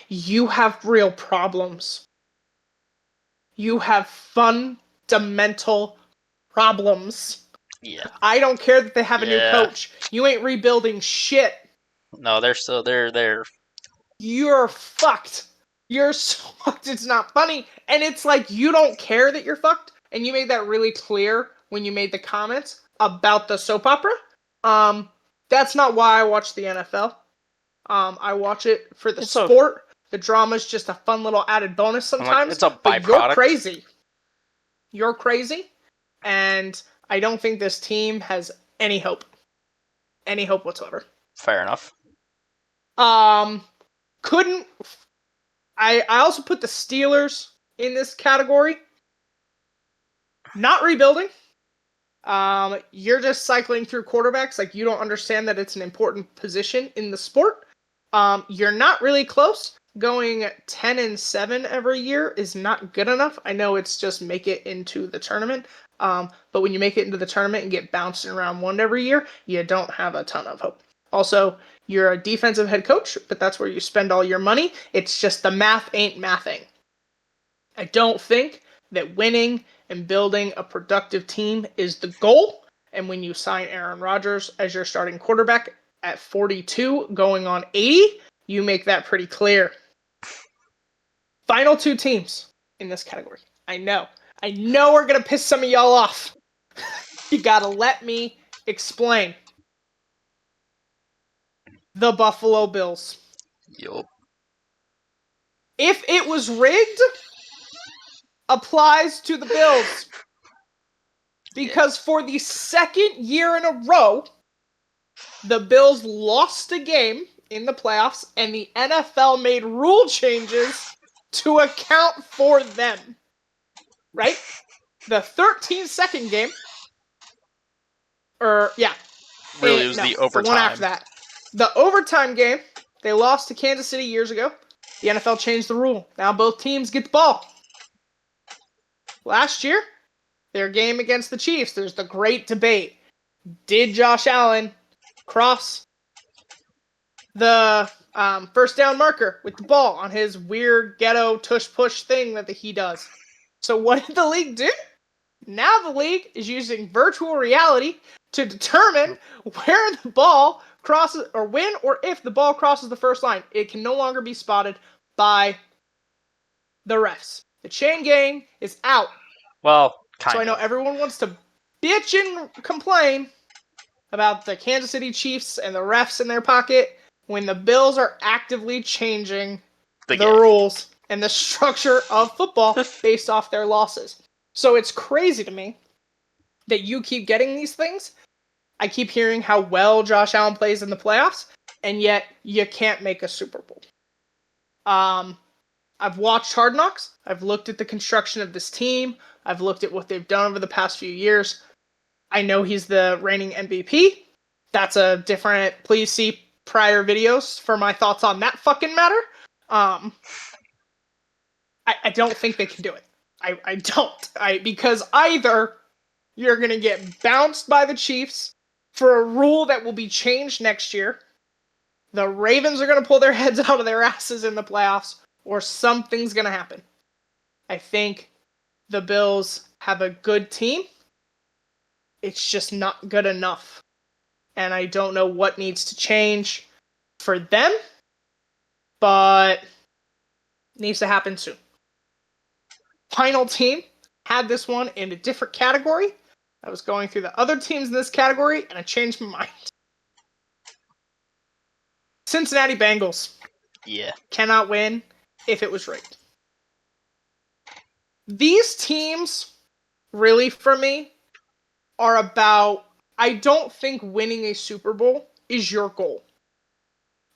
S1: you have real problems. You have fundamental problems.
S2: Yeah.
S1: I don't care that they have a new coach. You ain't rebuilding shit.
S2: No, they're
S1: You're fucked. You're so fucked. It's not funny. And it's like you don't care that you're fucked. And you made that really clear when you made the comments about the soap opera. That's not why I watch the NFL. I watch it for the sport. The drama's just a fun little added bonus sometimes.
S2: It's a byproduct.
S1: But you're crazy. You're crazy. And I don't think this team has any hope. Any hope whatsoever.
S2: Fair enough.
S1: Couldn't. I also put the Steelers in this category. Not rebuilding. You're just cycling through quarterbacks. Like, you don't understand that it's an important position in the sport. You're not really close. Going 10-7 every year is not good enough. I know it's just make it into the tournament. But when you make it into the tournament and get bounced in round 1 every year, you don't have a ton of hope. Also, you're a defensive head coach, but that's where you spend all your money. It's just the math ain't mathing. I don't think that winning and building a productive team is the goal. And when you sign Aaron Rodgers as your starting quarterback at 42 going on 80, you make that pretty clear. Final 2 teams in this category. I know we're going to piss some of y'all off. You got to let me explain. The Buffalo Bills.
S2: Yup.
S1: If it was rigged, applies to the Bills. Because for the second year in a row, the Bills lost a game in the playoffs, and the NFL made rule changes to account for them. Right? The 13-second game,
S2: Really, it was the overtime.
S1: The one after that. The overtime game, they lost to Kansas City years ago. The NFL changed the rule. Now both teams get the ball. Last year, their game against the Chiefs, there's the great debate. Did Josh Allen cross the first down marker with the ball on his weird ghetto tush-push thing that he does? So what did the league do? Now the league is using virtual reality to determine where the ball crosses, or when or if the ball crosses the first line. It can no longer be spotted by the refs. The chain gang is out.
S2: Well, kind of.
S1: So I know everyone wants to bitch and complain about the Kansas City Chiefs and the refs in their pocket when the Bills are actively changing the rules and the structure of football based off their losses. So it's crazy to me that you keep getting these things. I keep hearing how well Josh Allen plays in the playoffs, and yet you can't make a Super Bowl. I've watched Hard Knocks. I've looked at the construction of this team. I've looked at what they've done over the past few years. I know he's the reigning MVP. That's a different... Please see prior videos for my thoughts on that fucking matter. I don't think they can do it. I don't. Because either you're going to get bounced by the Chiefs for a rule that will be changed next year, the Ravens are going to pull their heads out of their asses in the playoffs, or something's going to happen. I think the Bills have a good team. It's just not good enough. And I don't know what needs to change for them, but it needs to happen soon. Final team had this one in a different category. I was going through the other teams in this category, and I changed my mind. Cincinnati Bengals.
S2: Yeah.
S1: Cannot win if it was rigged. These teams, really, for me, are about... I don't think winning a Super Bowl is your goal.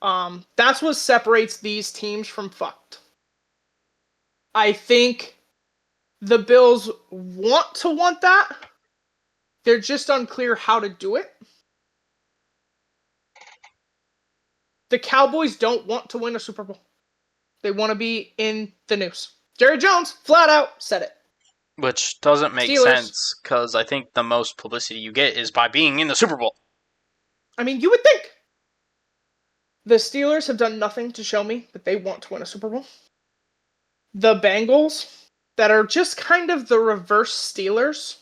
S1: That's what separates these teams from fucked. I think the Bills want that. They're just unclear how to do it. The Cowboys don't want to win a Super Bowl. They want to be in the news. Jerry Jones, flat out, said it.
S2: Which doesn't make
S1: Steelers.
S2: sense, because I think the most publicity you get is by being in the Super Bowl.
S1: I mean, you would think. The Steelers have done nothing to show me that they want to win a Super Bowl. The Bengals, that are just kind of the reverse Steelers,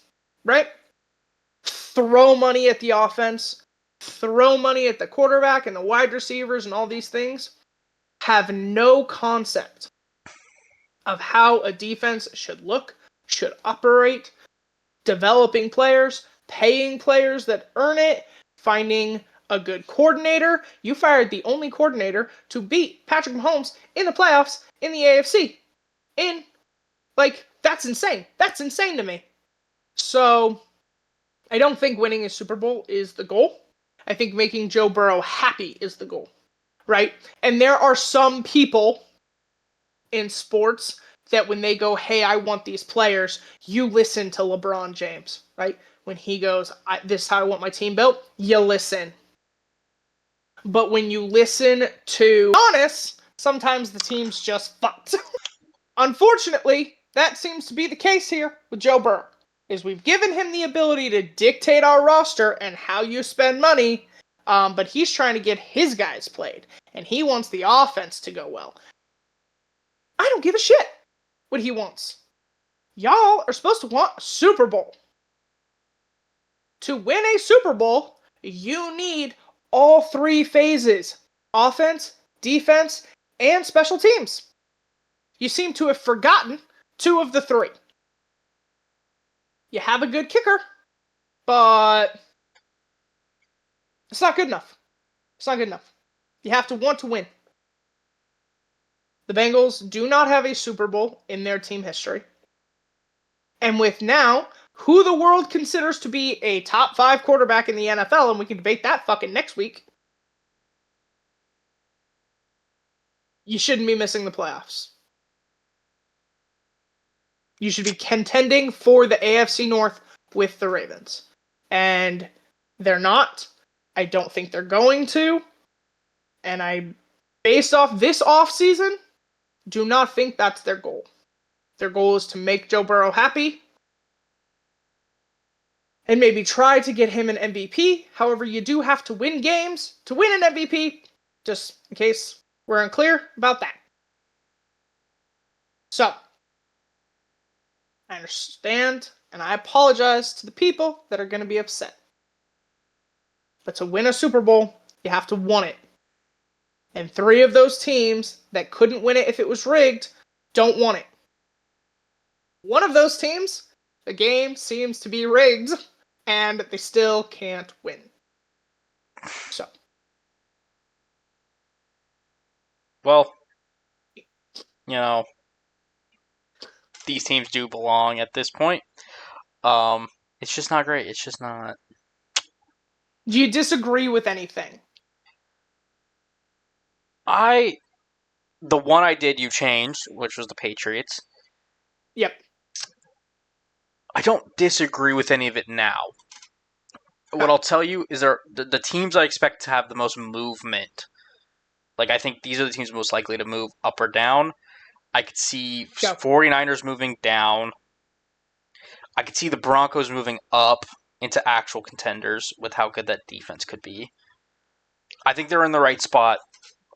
S1: right? Throw money at the offense, throw money at the quarterback and the wide receivers and all these things, have no concept of how a defense should look, should operate, developing players, paying players that earn it, finding a good coordinator. You fired the only coordinator to beat Patrick Mahomes in the playoffs in the AFC. That's insane. That's insane to me. So, I don't think winning a Super Bowl is the goal. I think making Joe Burrow happy is the goal, right? And there are some people in sports that when they go, hey, I want these players, you listen to LeBron James, right? When he goes, this is how I want my team built, you listen. But when you listen to Giannis, sometimes the team's just fucked. Unfortunately, that seems to be the case here with Joe Burrow. Is we've given him the ability to dictate our roster and how you spend money, but he's trying to get his guys played, and he wants the offense to go well. I don't give a shit what he wants. Y'all are supposed to want a Super Bowl. To win a Super Bowl, you need all three phases: offense, defense, and special teams. You seem to have forgotten two of the three. You have a good kicker, but it's not good enough. It's not good enough. You have to want to win. The Bengals do not have a Super Bowl in their team history. And with now who the world considers to be a top 5 quarterback in the NFL, and we can debate that fucking next week, you shouldn't be missing the playoffs. You should be contending for the AFC North with the Ravens. And they're not. I don't think they're going to. And based off this offseason, do not think that's their goal. Their goal is to make Joe Burrow happy and maybe try to get him an MVP. However, you do have to win games to win an MVP, just in case we're unclear about that. So, I understand, and I apologize to the people that are going to be upset. But to win a Super Bowl, you have to want it. And 3 of those teams that couldn't win it if it was rigged don't want it. One of those teams, the game seems to be rigged, and they still can't win. So.
S2: Well, these teams do belong at this point. It's just not great. It's just not.
S1: Do you disagree with anything?
S2: The one I did you changed, which was the Patriots.
S1: Yep.
S2: I don't disagree with any of it now. What I'll tell you is the teams I expect to have the most movement. Like, I think these are the teams most likely to move up or down. I could see 49ers moving down. I could see the Broncos moving up into actual contenders with how good that defense could be. I think they're in the right spot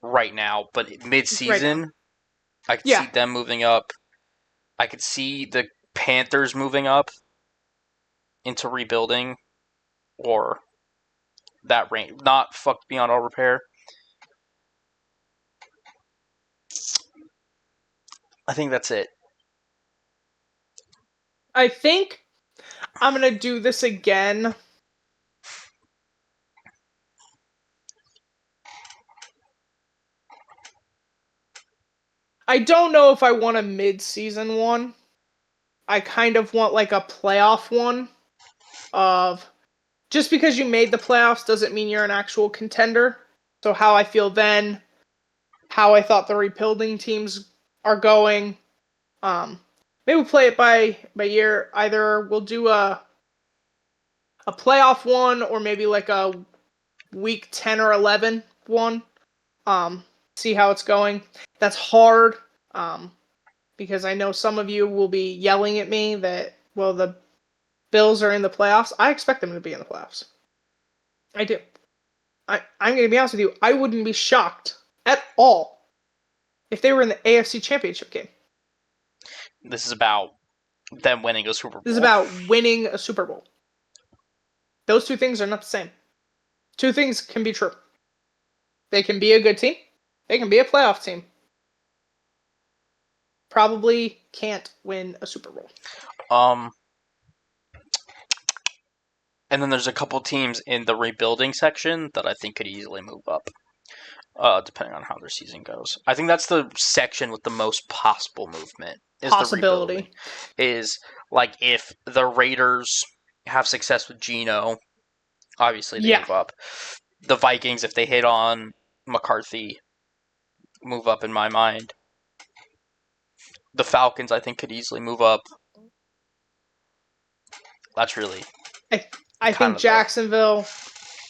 S2: right now, but mid-season, right, I could see them moving up. I could see the Panthers moving up into rebuilding or that range. Not fucked beyond all repair. I think that's it.
S1: I think I'm going to do this again. I don't know if I want a mid-season one. I kind of want like a playoff one of just because you made the playoffs doesn't mean you're an actual contender. So how I feel then, how I thought the rebuilding teams are going. Maybe we'll play it by year. Either we'll do a playoff one or maybe like a week 10 or 11 one. See how it's going. That's hard. Because I know some of you will be yelling at me that, well, the Bills are in the playoffs. I expect them to be in the playoffs. I do. I'm going to be honest with you. I wouldn't be shocked at all if they were in the AFC Championship game.
S2: This is about them winning a Super Bowl.
S1: This is about winning a Super Bowl. Those two things are not the same. Two things can be true. They can be a good team. They can be a playoff team. Probably can't win a Super Bowl.
S2: And then there's a couple teams in the rebuilding section that I think could easily move up, depending on how their season goes. I think that's the section with the most possible movement.
S1: Possibility.
S2: Is like if the Raiders have success with Geno, obviously they
S1: Yeah,
S2: move up. The Vikings, if they hit on McCarthy, move up in my mind. The Falcons, I think, could easily move up. That's really
S1: I I
S2: kind
S1: think
S2: of the
S1: Jacksonville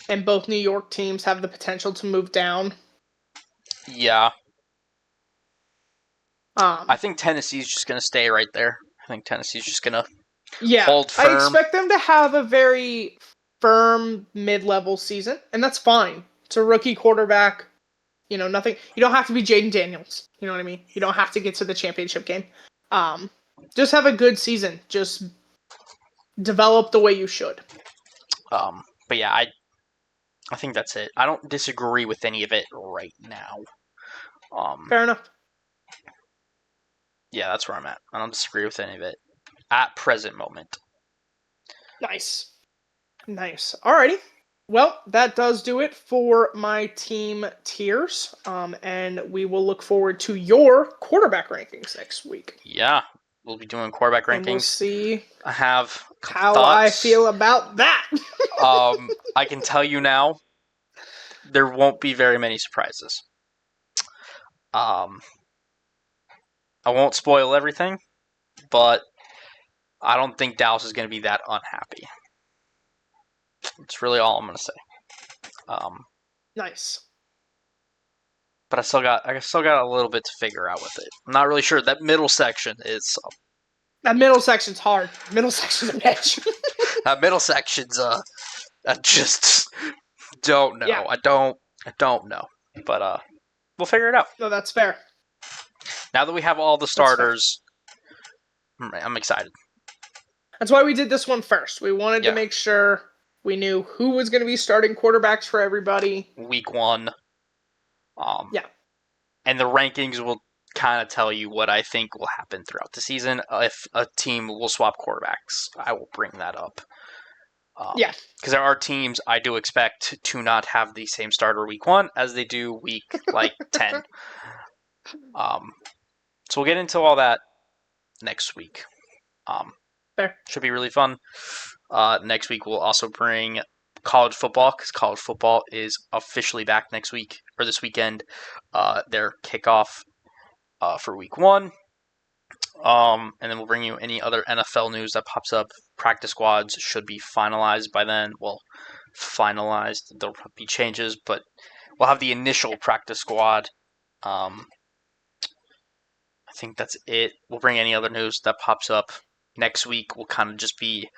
S1: and both New York teams have the potential to move down.
S2: yeah. I
S1: Um,
S2: think Tennessee's just gonna stay right there. I think Tennessee's just gonna
S1: yeah,
S2: hold
S1: I
S2: firm.
S1: expect them to have a very firm mid-level season, and that's fine. It's a rookie quarterback. Nothing. You don't have to be Jaden Daniels. You know what I mean? You don't have to get to the championship game. Um, just have a good season. Just develop the way you should.
S2: But yeah, I think that's it. I don't disagree with any of it right now.
S1: Fair enough.
S2: Yeah, that's where I'm at. I don't disagree with any of it at present moment.
S1: Nice. Nice. Alrighty. Well, that does do it for my team tiers. And we will look forward to your quarterback rankings next week.
S2: Yeah, we'll be doing quarterback
S1: And we'll
S2: rankings.
S1: see
S2: I have a couple
S1: how I
S2: thoughts.
S1: feel about that.
S2: I can tell you now, there won't be very many surprises. Um, I won't spoil everything, but I don't think Dallas is going to be that unhappy. That's really all I'm going to say.
S1: Nice.
S2: But I still got a little bit to figure out with it. I'm not really sure. That middle section is
S1: That middle section's hard. Middle section's a bitch.
S2: that middle section's I just don't know.
S1: Yeah.
S2: I don't know. But we'll figure it out.
S1: No, that's fair.
S2: Now that we have all the
S1: That's fair.
S2: starters, I'm excited.
S1: That's why we did this one first. We wanted to
S2: Yeah.
S1: make sure we knew who was going to be starting quarterbacks for everybody.
S2: Week 1.
S1: Yeah.
S2: And the rankings will kind of tell you what I think will happen throughout the season. If a team will swap quarterbacks, I will bring that up.
S1: Yeah.
S2: Because there are teams I do expect to not have the same starter week 1 as they do week 10. So we'll get into all that next week.
S1: Fair.
S2: Should be really fun. Next week we'll also bring college football because college football is officially back next week or this weekend. Their kickoff for week 1. And then we'll bring you any other NFL news that pops up. Practice squads should be finalized by then. Well, finalized. There'll be changes, but we'll have the initial practice squad. I think that's it. We'll bring any other news that pops up. Next week, we'll kind of just be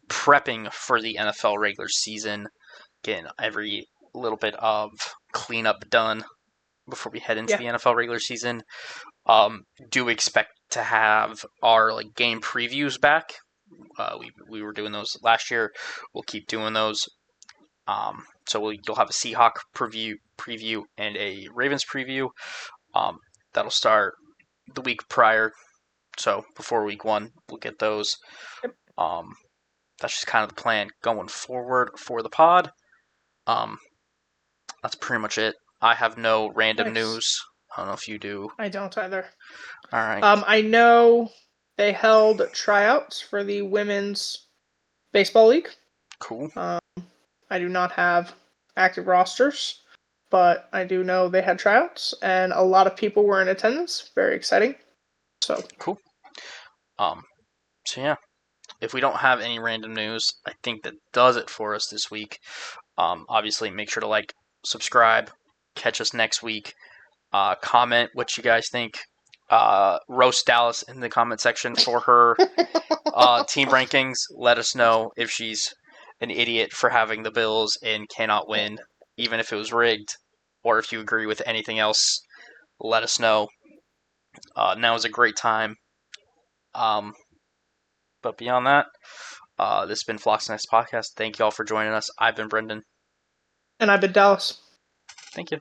S2: prepping for the NFL regular season, getting every little bit of cleanup done before we head into the NFL regular season. Do expect to have our game previews back. We were doing those last year. We'll keep doing those. So you'll have a Seahawk preview and a Ravens preview. That'll start the week prior. So before week 1, we'll get those.
S1: Yep.
S2: That's just kind of the plan going forward for the pod. That's pretty much it. I have no random news. I don't know if you do.
S1: I don't either.
S2: All right.
S1: I know they held tryouts for the women's baseball league.
S2: Cool.
S1: I do not have active rosters, but I do know they had tryouts, and a lot of people were in attendance. Very exciting. So
S2: cool. So yeah, if we don't have any random news, I think that does it for us this week. Obviously, make sure to subscribe, catch us next week. Comment what you guys think. Roast Dallas in the comment section for her team rankings. Let us know if she's an idiot for having the Bills and cannot win, even if it was rigged, or if you agree with anything else. Let us know. Now is a great time. But beyond that, this has been Flock's Next Podcast. Thank you all for joining us. I've been Brendan.
S1: And I've been Dallas.
S2: Thank you.